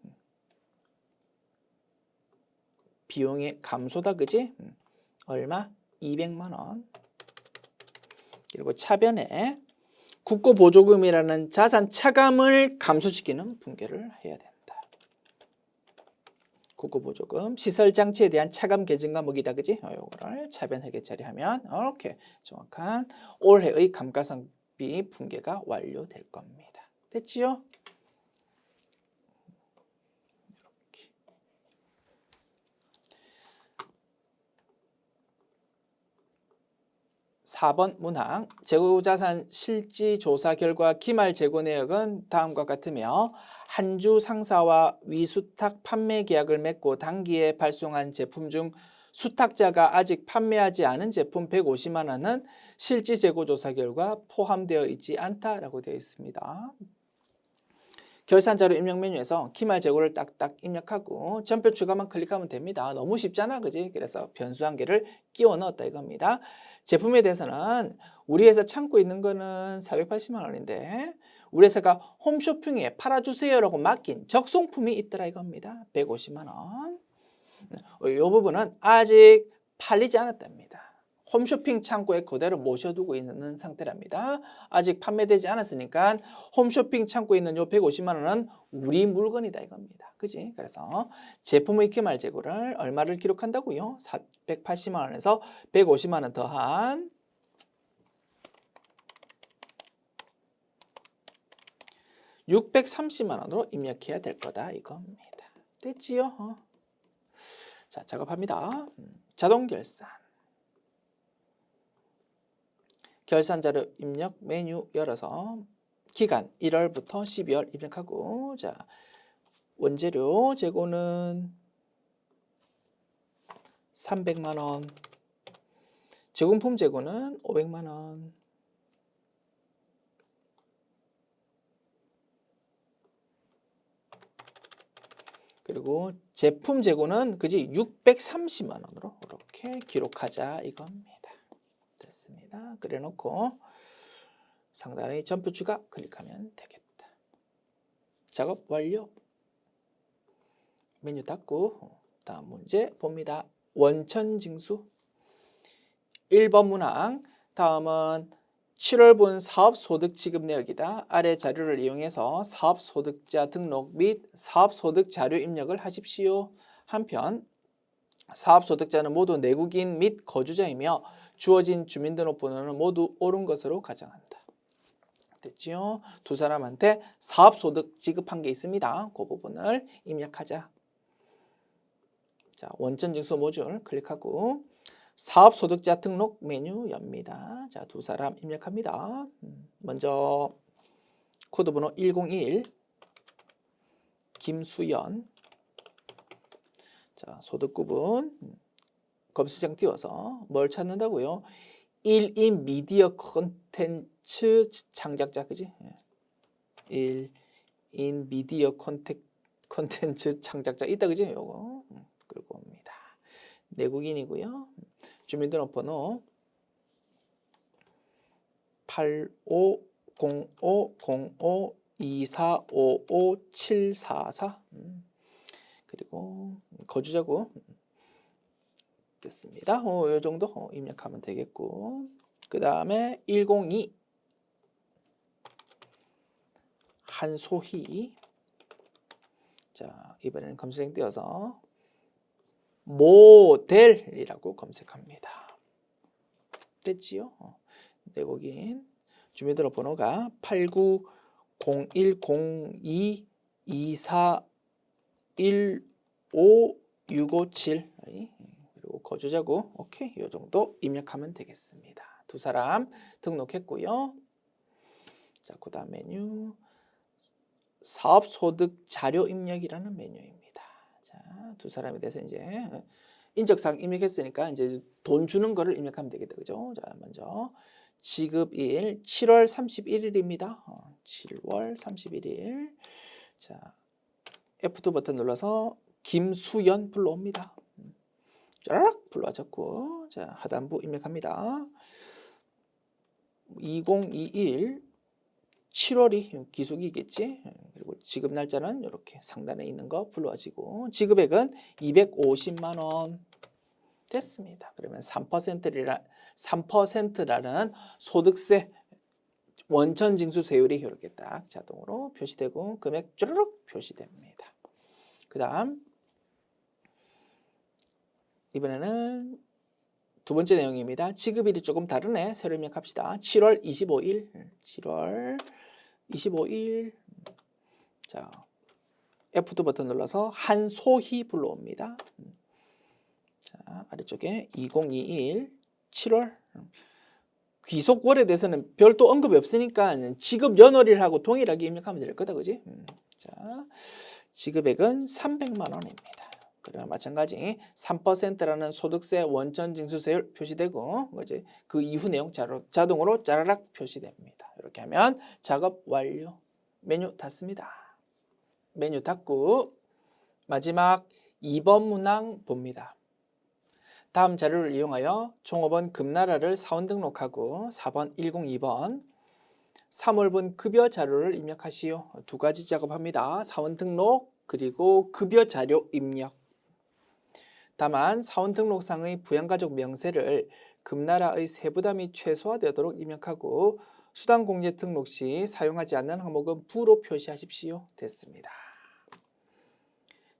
비용의 감소다. 그지? 얼마? 200만 원. 그리고 차변에 국고보조금이라는 자산 차감을 감소시키는 분괴를 해야 된다. 국고보조금, 시설장치에 대한 차감 계증과 무기다. 그지? 요거를 차변 회계 처리하면 이렇게 정확한 올해의 감가상각비 분괴가 완료될 겁니다. 됐지요? 이렇게. (4번) 문항 재고자산 실지 조사 결과 기말 재고 내역은 다음과 같으며 한 주 상사와 위수탁 판매 계약을 맺고 단기에 발송한 제품 중 수탁자가 아직 판매하지 않은 제품 150만 원은 실지 재고 조사 결과 포함되어 있지 않다라고 되어 있습니다. 결산자료 입력 메뉴에서 기말 재고를 딱딱 입력하고 전표 추가만 클릭하면 됩니다. 너무 쉽잖아. 그지? 그래서 변수 한 개를 끼워 넣었다 이겁니다. 제품에 대해서는 우리 회사 창고에 있는 거는 480만 원인데 우리 회사가 홈쇼핑에 팔아주세요라고 맡긴 적송품이 있더라 이겁니다. 150만 원. 이 부분은 아직 팔리지 않았답니다. 홈쇼핑 창고에 그대로 모셔두고 있는 상태랍니다. 아직 판매되지 않았으니까 홈쇼핑 창고에 있는 요 150만 원은 우리 물건이다 이겁니다. 그지? 그래서 제품의 기말 재고를 얼마를 기록한다고요? 480만 원에서 150만 원 더한 630만 원으로 입력해야 될 거다 이겁니다. 됐지요? 자, 작업합니다. 자동 결산. 결산자료 입력 메뉴 열어서 기간 1월부터 12월 입력하고, 자, 원재료 재고는 300만 원, 저금품 재고는 500만 원, 그리고 제품 재고는 그지 630만 원으로 이렇게 기록하자 이겁니다. 됐습니다. 그래놓고 상단의 전표 추가 클릭하면 되겠다. 작업 완료. 메뉴 닫고 다음 문제 봅니다. 원천징수 1번 문항. 다음은 7월분 사업소득 지급 내역이다. 아래 자료를 이용해서 사업소득자 등록 및 사업소득 자료 입력을 하십시오. 한편 사업소득자는 모두 내국인 및 거주자이며 주어진 주민등록번호는 모두 옳은 것으로 가정한다. 됐죠? 두 사람한테 사업소득 지급한 게 있습니다. 그 부분을 입력하자. 자, 원천징수 모듈 클릭하고 사업소득자 등록 메뉴 엽니다. 자, 두 사람 입력합니다. 먼저 코드번호 101 김수연. 자, 소득구분 검색창 띄워서 뭘 찾는다고요? 1인 미디어 콘텐츠 창작자. 그지? 1인 미디어 콘텐츠 창작자 있다. 그지? 요거 끌고 옵니다. 내국인이고요. 주민등록번호 850505245574 그리고 거주자고 됐습니다. 요 정도 입력하면 되겠고, 그 다음에 102 한소희. 자, 이번에는 검색 띄워서 모델이라고 검색합니다. 됐지요? 내국인 주민등록번호가 89010224156557 그리고 거주자구. 오케이. 요 정도 입력하면 되겠습니다. 두 사람 등록했고요. 자, 그다음 메뉴 사업소득 자료 입력이라는 메뉴입니다. 자, 두 사람에 대해서 이제 인적사항 입력했으니까 이제 돈 주는 거를 입력하면 되겠다. 그죠? 자, 먼저 지급일 7월 31일입니다. 7월 31일. 자, F2 버튼 눌러서 김수연 불러옵니다. 쫙 불러왔고, 자, 하단부 입력합니다. 2021 7월이 기속이겠지. 그리고 지급 날짜는 이렇게 상단에 있는 거 불러와지고, 지급액은 250만 원 됐습니다. 그러면 3%라는 소득세 원천 징수세율이 이렇게 딱 자동으로 표시되고 금액 쭈르륵 표시됩니다. 그 다음 이번에는 두 번째 내용입니다. 지급일이 조금 다르네. 새로 입력합시다. 7월 25일. 7월 25일. 자, F2 버튼 눌러서 한소희 불러옵니다. 자, 아래쪽에 2021 7월. 귀속월에 대해서는 별도 언급이 없으니까 지급 연월일하고 동일하게 입력하면 될 거다. 그지? 자, 지급액은 300만 원입니다. 그러면 마찬가지 3%라는 소득세 원천 징수세율 표시되고 이제 그 이후 내용 자동으로 짜라락 표시됩니다. 이렇게 하면 작업 완료. 메뉴 닫습니다. 메뉴 닫고 마지막 2번 문항 봅니다. 다음 자료를 이용하여 종업원 금나라를 사원 등록하고 4번 102번 3월분 급여 자료를 입력하시오. 두 가지 작업합니다. 사원 등록 그리고 급여 자료 입력. 다만 사원 등록상의 부양가족 명세를 금나라의 세부담이 최소화되도록 입력하고 수당공제 등록 시 사용하지 않는 항목은 부로 표시하십시오. 됐습니다.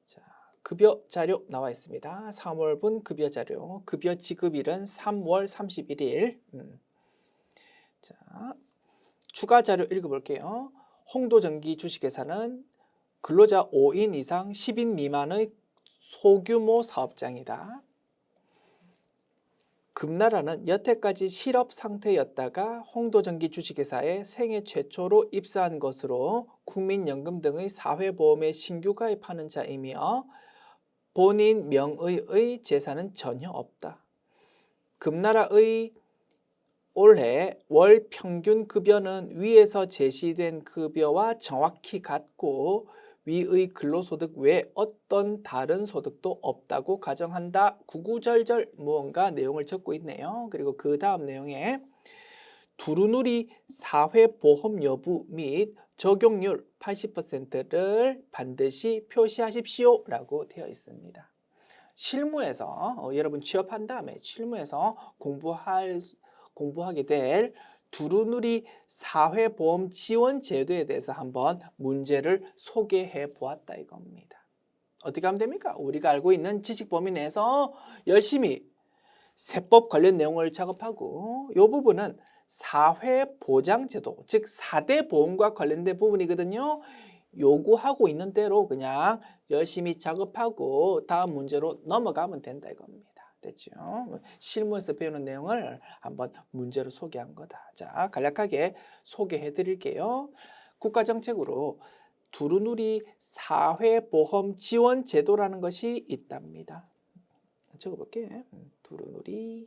자, 급여 자료 나와 있습니다. 3월분 급여 자료. 급여 지급일은 3월 31일. 자, 추가 자료 읽어볼게요. 홍도전기 주식회사는 근로자 5인 이상 10인 미만의 소규모 사업장이다. 금나라는 여태까지 실업 상태였다가 홍도전기 주식회사에 생애 최초로 입사한 것으로 국민연금 등의 사회보험에 신규 가입하는 자이며 본인 명의의 재산은 전혀 없다. 금나라의 올해 월 평균 급여는 위에서 제시된 급여와 정확히 같고 위의 근로소득 외 어떤 다른 소득도 없다고 가정한다. 구구절절 무언가 내용을 적고 있네요. 그리고 그 다음 내용에 두루누리 사회보험 여부 및 적용률 80%를 반드시 표시하십시오 라고 되어 있습니다. 실무에서 여러분 취업한 다음에 실무에서 공부하게 될 두루누리 사회보험 지원 제도에 대해서 한번 문제를 소개해 보았다 이겁니다. 어떻게 하면 됩니까? 우리가 알고 있는 지식 범위 내에서 열심히 세법 관련 내용을 작업하고 이 부분은 사회보장제도, 즉 4대 보험과 관련된 부분이거든요. 요구하고 있는 대로 그냥 열심히 작업하고 다음 문제로 넘어가면 된다 이겁니다. 됐죠? 실무에서 배우는 내용을 한번 문제로 소개한 거다. 자, 간략하게 소개해 드릴게요. 국가정책으로 두루누리 사회보험 지원 제도라는 것이 있답니다. 적어볼게. 두루누리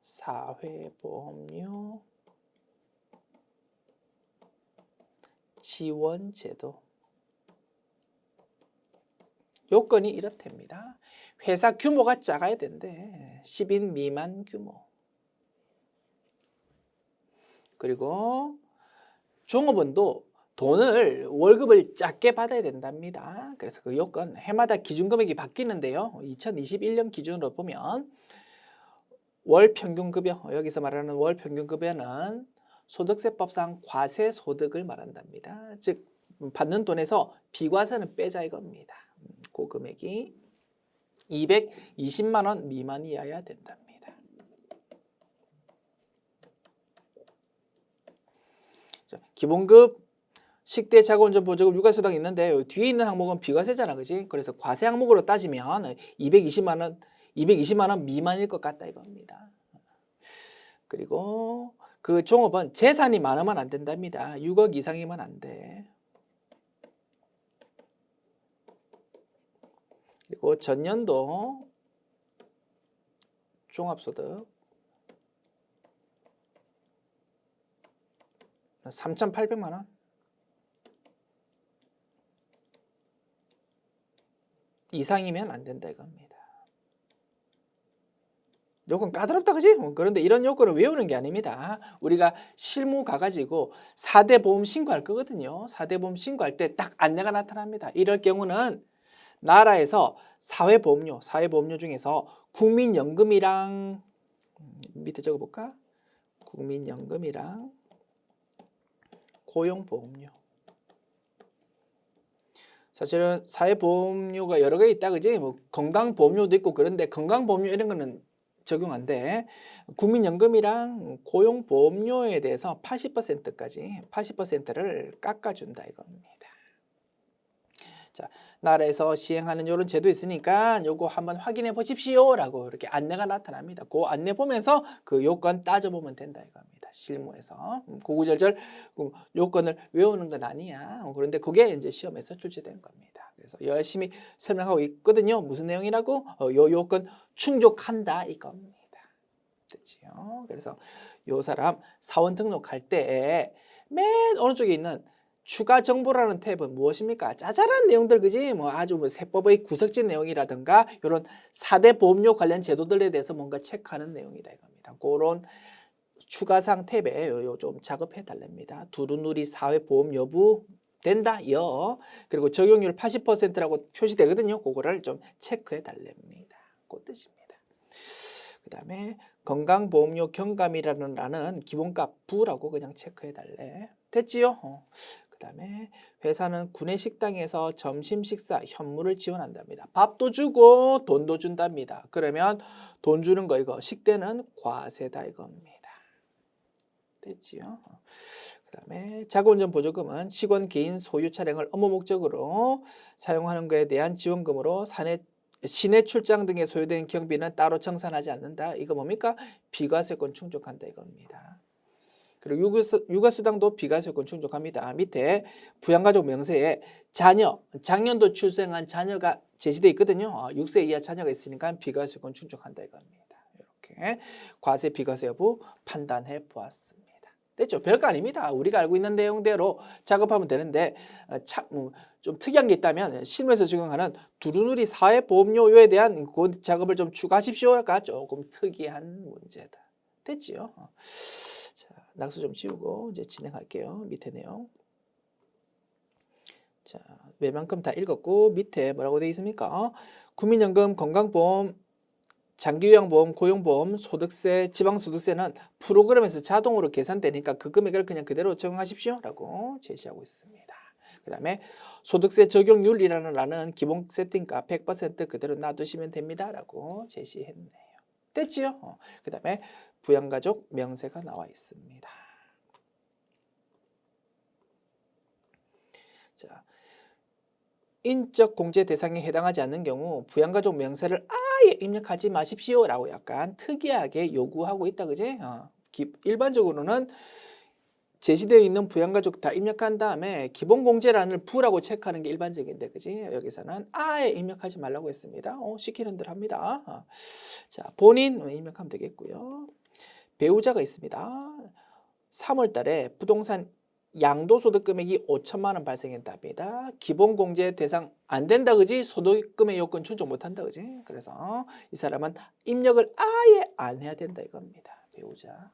사회보험료 지원 제도. 요건이 이렇답니다. 회사 규모가 작아야 된대. 10인 미만 규모. 그리고 종업원도 돈을 월급을 작게 받아야 된답니다. 그래서 그 요건 해마다 기준금액이 바뀌는데요. 2021년 기준으로 보면 월 평균급여, 여기서 말하는 월 평균급여는 소득세법상 과세소득을 말한답니다. 즉 받는 돈에서 비과세는 빼자 이겁니다. 그 금액이 220만 원 미만이어야 된답니다. 자, 기본급 식대, 자가운전 보조금, 육아수당 있는데 뒤에 있는 항목은 비과세잖아, 그지? 그래서 과세 항목으로 따지면 220만 원 미만일 것 같다 이겁니다. 그리고 그 종업은 재산이 많으면 안 된답니다. 6억 이상이면 안 돼. 그리고 전년도 종합소득 3,800만 원 이상이면 안 된다 이겁니다. 요건 까다롭다 그지? 그런데 이런 요건을 외우는 게 아닙니다. 우리가 실무 가가지고 4대 보험 신고할 거거든요. 4대 보험 신고할 때 딱 안내가 나타납니다. 이럴 경우는 나라에서 사회보험료 중에서 국민연금이랑 밑에 적어볼까? 국민연금이랑 고용보험료. 사실은 사회보험료가 여러 개 있다 그지? 뭐 건강보험료도 있고 그런데 건강보험료 이런 거는 적용 안 돼. 국민연금이랑 고용보험료에 대해서 80%까지 80%를 깎아준다 이겁니다. 자, 나라에서 시행하는 이런 제도 있으니까 요거 한번 확인해 보십시오라고 이렇게 안내가 나타납니다. 그 안내 보면서 그 요건 따져보면 된다 이겁니다. 실무에서 구구절절 요건을 외우는 건 아니야. 그런데 그게 이제 시험에서 출제된 겁니다. 그래서 열심히 설명하고 있거든요. 무슨 내용이라고? 요 요건 충족한다 이겁니다. 됐지요? 그래서 요 사람 사원 등록할 때 맨 오른쪽에 있는 추가 정보라는 탭은 무엇입니까? 짜잘한 내용들 그지? 뭐 아주 뭐 세법의 구석진 내용이라든가 이런 4대 보험료 관련 제도들에 대해서 뭔가 체크하는 내용이다 이겁니다. 그런 추가사항 탭에 요 좀 작업해 달랍니다. 두루누리 사회보험 여부 된다 여 그리고 적용률 80%라고 표시되거든요. 그거를 좀 체크해 달랍니다. 그 뜻입니다. 그 다음에 건강보험료 경감이라는 기본값 부라고 그냥 체크해 달래. 됐지요? 그 다음에 회사는 구내식당에서 점심 식사 현물을 지원한답니다. 밥도 주고 돈도 준답니다. 그러면 돈 주는 거 이거 식대는 과세다 이겁니다. 됐지요? 그 다음에 자가운전 보조금은 직원 개인 소유 차량을 업무 목적으로 사용하는 것에 대한 지원금으로 시내 출장 등에 소요된 경비는 따로 청산하지 않는다. 이거 뭡니까? 비과세권 충족한다 이겁니다. 그리고 육아수당도 비과세권 충족합니다. 밑에 부양가족 명세에 자녀, 작년도 출생한 자녀가 제시되어 있거든요. 6세 이하 자녀가 있으니까 비과세권 충족한다 이겁니다. 이렇게 과세 비과세 여부 판단해 보았습니다. 됐죠? 별거 아닙니다. 우리가 알고 있는 내용대로 작업하면 되는데 좀 특이한 게 있다면 실무에서 적용하는 두루누리 사회보험료에 대한 그 작업을 좀 추가하십시오가 조금 특이한 문제다. 됐지요? 자, 낙수 좀 지우고 이제 진행할게요. 밑에 내용. 자, 웬만큼 다 읽었고 밑에 뭐라고 되어 있습니까? 국민연금, 건강보험, 장기요양보험, 고용보험, 소득세, 지방소득세는 프로그램에서 자동으로 계산되니까 그 금액을 그냥 그대로 적용하십시오 라고 제시하고 있습니다. 그 다음에 소득세 적용률이라는 기본 세팅값 100% 그대로 놔두시면 됩니다 라고 제시했네요. 됐지요? 그 다음에 부양가족 명세가 나와 있습니다. 자, 인적 공제 대상에 해당하지 않는 경우 부양가족 명세를 아예 입력하지 마십시오 라고 약간 특이하게 요구하고 있다 그지? 일반적으로는 제시되어 있는 부양가족 다 입력한 다음에 기본공제란을 부라고 체크하는 게 일반적인데 그지? 여기서는 아예 입력하지 말라고 했습니다. 시키는 대로 합니다. 자, 본인 입력하면 되겠고요. 배우자가 있습니다. 3월 달에 부동산 양도소득 금액이 5천만 원 발생했답니다. 기본공제 대상 안 된다 그지? 소득금의 요건 충족 못한다 그지? 그래서 이 사람은 입력을 아예 안 해야 된다 이겁니다. 배우자.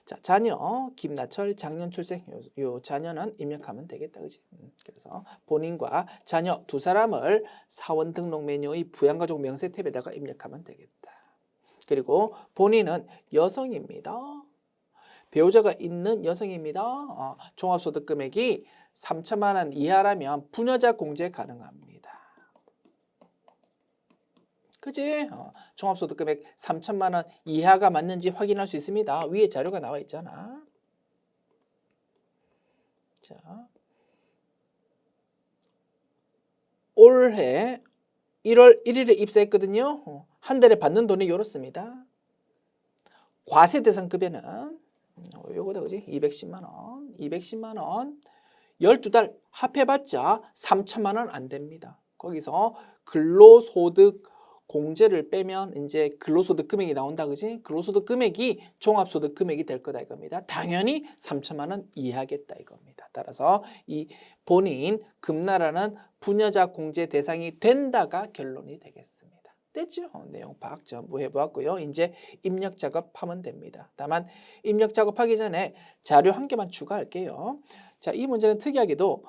자, 자녀 김나철 작년 출생 요 자녀는 입력하면 되겠다 그지? 그래서 본인과 자녀 두 사람을 사원 등록 메뉴의 부양가족 명세 탭에다가 입력하면 되겠다. 그리고 본인은 여성입니다. 배우자가 있는 여성입니다. 종합소득 금액이 3천만 원 이하라면 부녀자 공제 가능합니다. 그지? 종합소득 금액 3천만 원 이하가 맞는지 확인할 수 있습니다. 위에 자료가 나와 있잖아. 자, 올해 1월 1일에 입사했거든요. 한 달에 받는 돈이 이렇습니다. 과세 대상급여는 요거다 그지? 210만 원. 210만 원. 12달 합해봤자 3천만 원 안 됩니다. 거기서 근로소득 공제를 빼면 이제 근로소득 금액이 나온다 그지? 근로소득 금액이 종합소득 금액이 될 거다 이겁니다. 당연히 3천만 원 이하겠다 이겁니다. 따라서 이 본인 금나라는 부녀자 공제 대상이 된다가 결론이 되겠습니다. 됐죠? 내용 파악 전부 해보았고요. 이제 입력 작업하면 됩니다. 다만 입력 작업하기 전에 자료 한 개만 추가할게요. 자, 이 문제는 특이하게도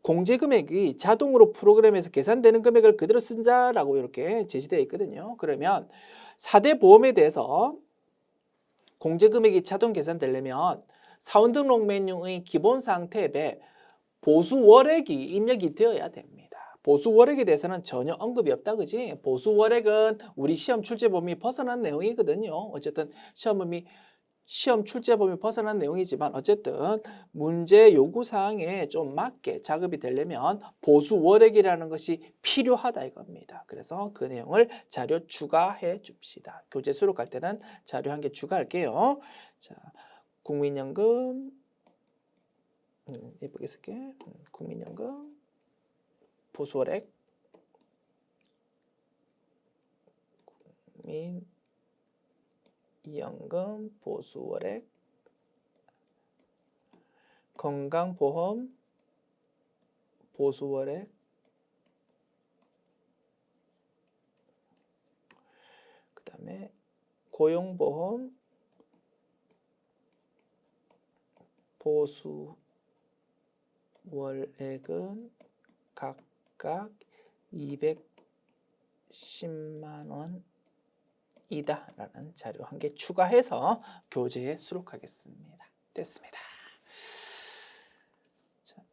공제 금액이 자동으로 프로그램에서 계산되는 금액을 그대로 쓴다라고 이렇게 제시되어 있거든요. 그러면 4대 보험에 대해서 공제 금액이 자동 계산되려면 사원 등록 메뉴의 기본 사항 탭에 보수 월액이 입력이 되어야 됩니다. 보수 월액에 대해서는 전혀 언급이 없다 그지? 보수 월액은 우리 시험 출제 범위 벗어난 내용이거든요. 어쨌든 시험 출제 범위 벗어난 내용이지만 어쨌든 문제 요구 사항에 좀 맞게 작업이 되려면 보수 월액이라는 것이 필요하다 이겁니다. 그래서 그 내용을 자료 추가해 줍시다. 교재 수록할 때는 자료 한 개 추가할게요. 자, 국민연금 예쁘게 쓸게. 국민연금 보수월액 국민연금 보수월액 건강보험 보수월액 그 다음에 고용보험 보수월액은 각각 210만 원이다 라는 자료 한 개 추가해서 교재에 수록하겠습니다. 됐습니다. 자,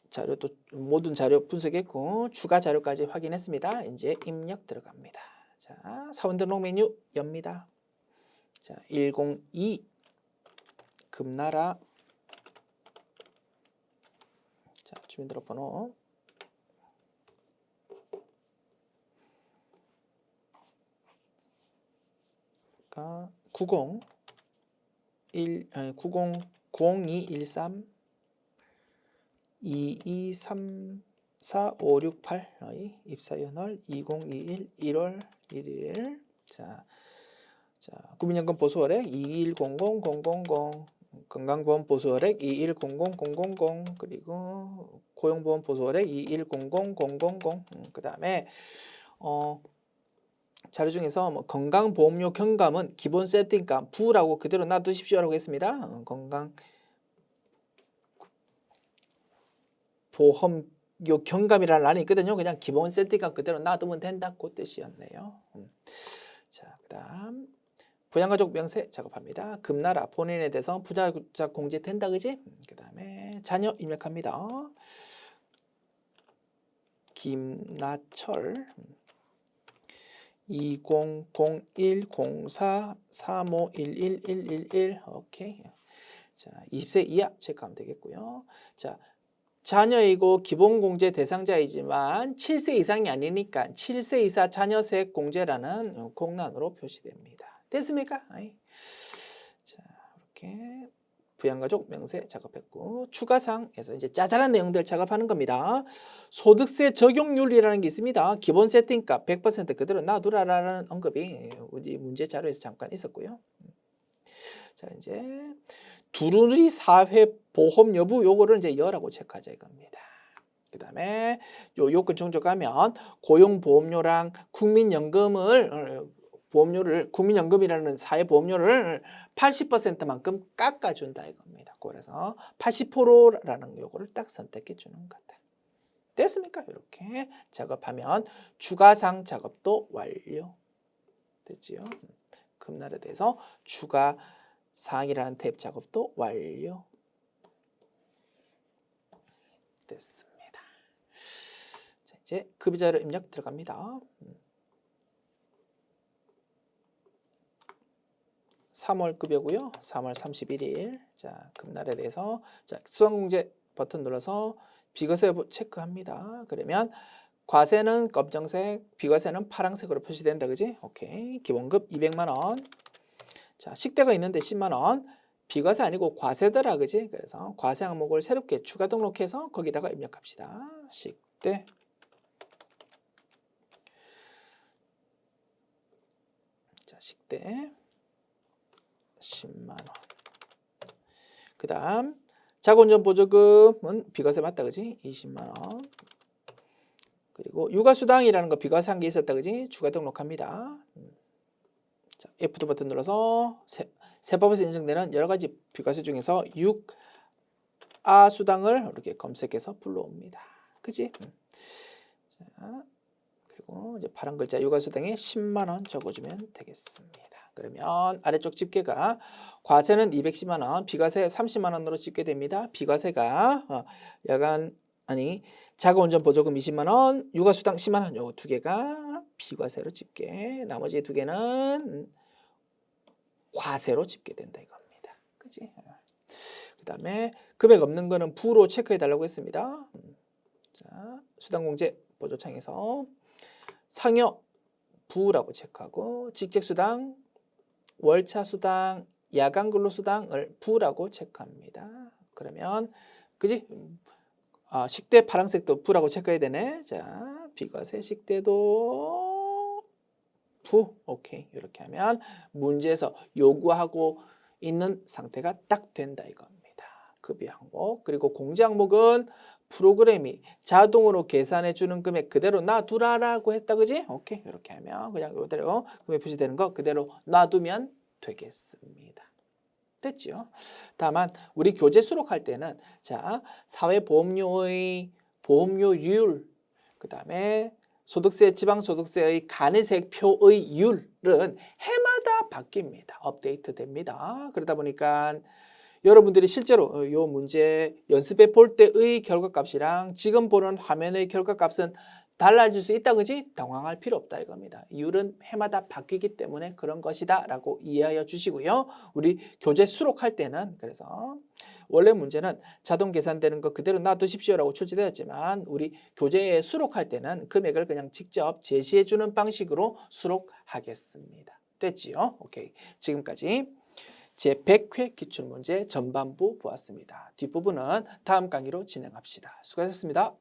자료도 모든 자료 분석했고 추가 자료까지 확인했습니다. 이제 입력 들어갑니다. 자, 사원 등록 메뉴 엽니다. 자, 102 금나라 자, 주민등록번호 0213 2234568 입사연월 2021 1월 1일 자, 국민연금 보수월액 2100000 건강보험 보수월액 2100000 그리고 고용보험 보수월액 2100000 그 다음에 자료 중에서 뭐 건강보험료 경감은 기본 세팅값 부라고 그대로 놔두십시오라고 했습니다. 건강보험료 경감이라는 란이 있거든요. 그냥 기본 세팅값 그대로 놔두면 된다 그 뜻이었네요. 자, 그다음 부양가족 명세 작업합니다. 금나라 본인에 대해서 부자자 공제 된다 그지? 그다음에 자녀 입력합니다. 김나철 20010435111111 오케이. 자, 20세 이하 체크하면 되겠고요. 자, 자녀이고 기본공제 대상자이지만 7세 이상이 아니니까 7세 이사 자녀세액 공제라는 공란으로 표시됩니다. 됐습니까? 자, 이렇게 부양가족 명세 작업했고 추가사항에서 이제 짜잘한 내용들 작업하는 겁니다. 소득세 적용률이라는 게 있습니다. 기본 세팅값 100% 그대로 놔두라라는 언급이 우리 문제 자료에서 잠깐 있었고요. 자, 이제 두루누리 사회보험 여부 요거를 이제 여라고 체크하자 이겁니다. 그 다음에 요 요건 충족하면 고용보험료랑 국민연금이라는 사회보험료를 80%만큼 깎아준다 이겁니다. 그래서 80%라는 요거를 딱 선택해 주는 거다. 됐습니까? 이렇게 작업하면 추가사항 작업도 완료 됐지요. 금날에 대해서 추가사항이라는 탭 작업도 완료 됐습니다. 자, 이제 급여자료 입력 들어갑니다. 3월급여고요. 3월 31일. 자, 금날에 대해서 자, 수강공제 버튼 눌러서 비과세 여부 체크합니다. 그러면 과세는 검정색, 비과세는 파란색으로 표시된다. 그지? 오케이. 기본급 200만 원. 자, 식대가 있는데 10만 원. 비과세 아니고 과세더라. 그지? 그래서 과세 항목을 새롭게 추가 등록해서 거기다가 입력합시다. 식대. 자, 식대 10만 원. 그다음 자가운전 보조금은 비과세 맞다. 그지? 20만 원. 그리고 육아수당이라는 거 비과세한 게 있었다. 그지? 추가 등록합니다. 자, F2 버튼 눌러서 세법에서 인정되는 여러 가지 비과세 중에서 육아수당을 이렇게 검색해서 불러옵니다. 그지? 자, 그리고 이제 파란 글자 육아수당에 10만 원 적어주면 되겠습니다. 그러면 아래쪽 집계가 과세는 210만 원, 비과세 30만 원으로 집계됩니다. 비과세가 자가운전 보조금 20만 원, 육아수당 10만 원, 요거 두 개가 비과세로 집계, 나머지 두 개는 과세로 집계된다 이겁니다. 그지? 그 다음에 금액 없는 거는 부로 체크해 달라고 했습니다. 자, 수당공제 보조창에서 상여 부라고 체크하고 직책수당, 월차수당, 야간근로수당을 부라고 체크합니다. 그러면 그지? 식대 파란색도 부라고 체크해야 되네. 자, 비과세 식대도 부. 오케이. 이렇게 하면 문제에서 요구하고 있는 상태가 딱 된다 이겁니다. 급여 항목. 그리고 공제 항목은 프로그램이 자동으로 계산해 주는 금액 그대로 놔두라라고 했다. 그지? 오케이. 이렇게 하면 그냥 이대로 금액 표시되는 거 그대로 놔두면 되겠습니다. 됐죠? 다만 우리 교재 수록할 때는 자, 사회보험료의 보험료율, 그다음에 소득세, 지방소득세의 간이세액표의 율은 해마다 바뀝니다. 업데이트 됩니다. 그러다 보니까 여러분들이 실제로 이 문제 연습해 볼 때의 결과값이랑 지금 보는 화면의 결과값은 달라질 수 있다. 그지? 당황할 필요 없다 이겁니다. 율은 해마다 바뀌기 때문에 그런 것이다 라고 이해하여 주시고요. 우리 교재 수록할 때는 그래서 원래 문제는 자동 계산되는 거 그대로 놔두십시오 라고 출제되었지만 우리 교재에 수록할 때는 금액을 그냥 직접 제시해 주는 방식으로 수록하겠습니다. 됐지요? 오케이. 지금까지 제100회 기출문제 전반부 보았습니다. 뒷부분은 다음 강의로 진행합시다. 수고하셨습니다.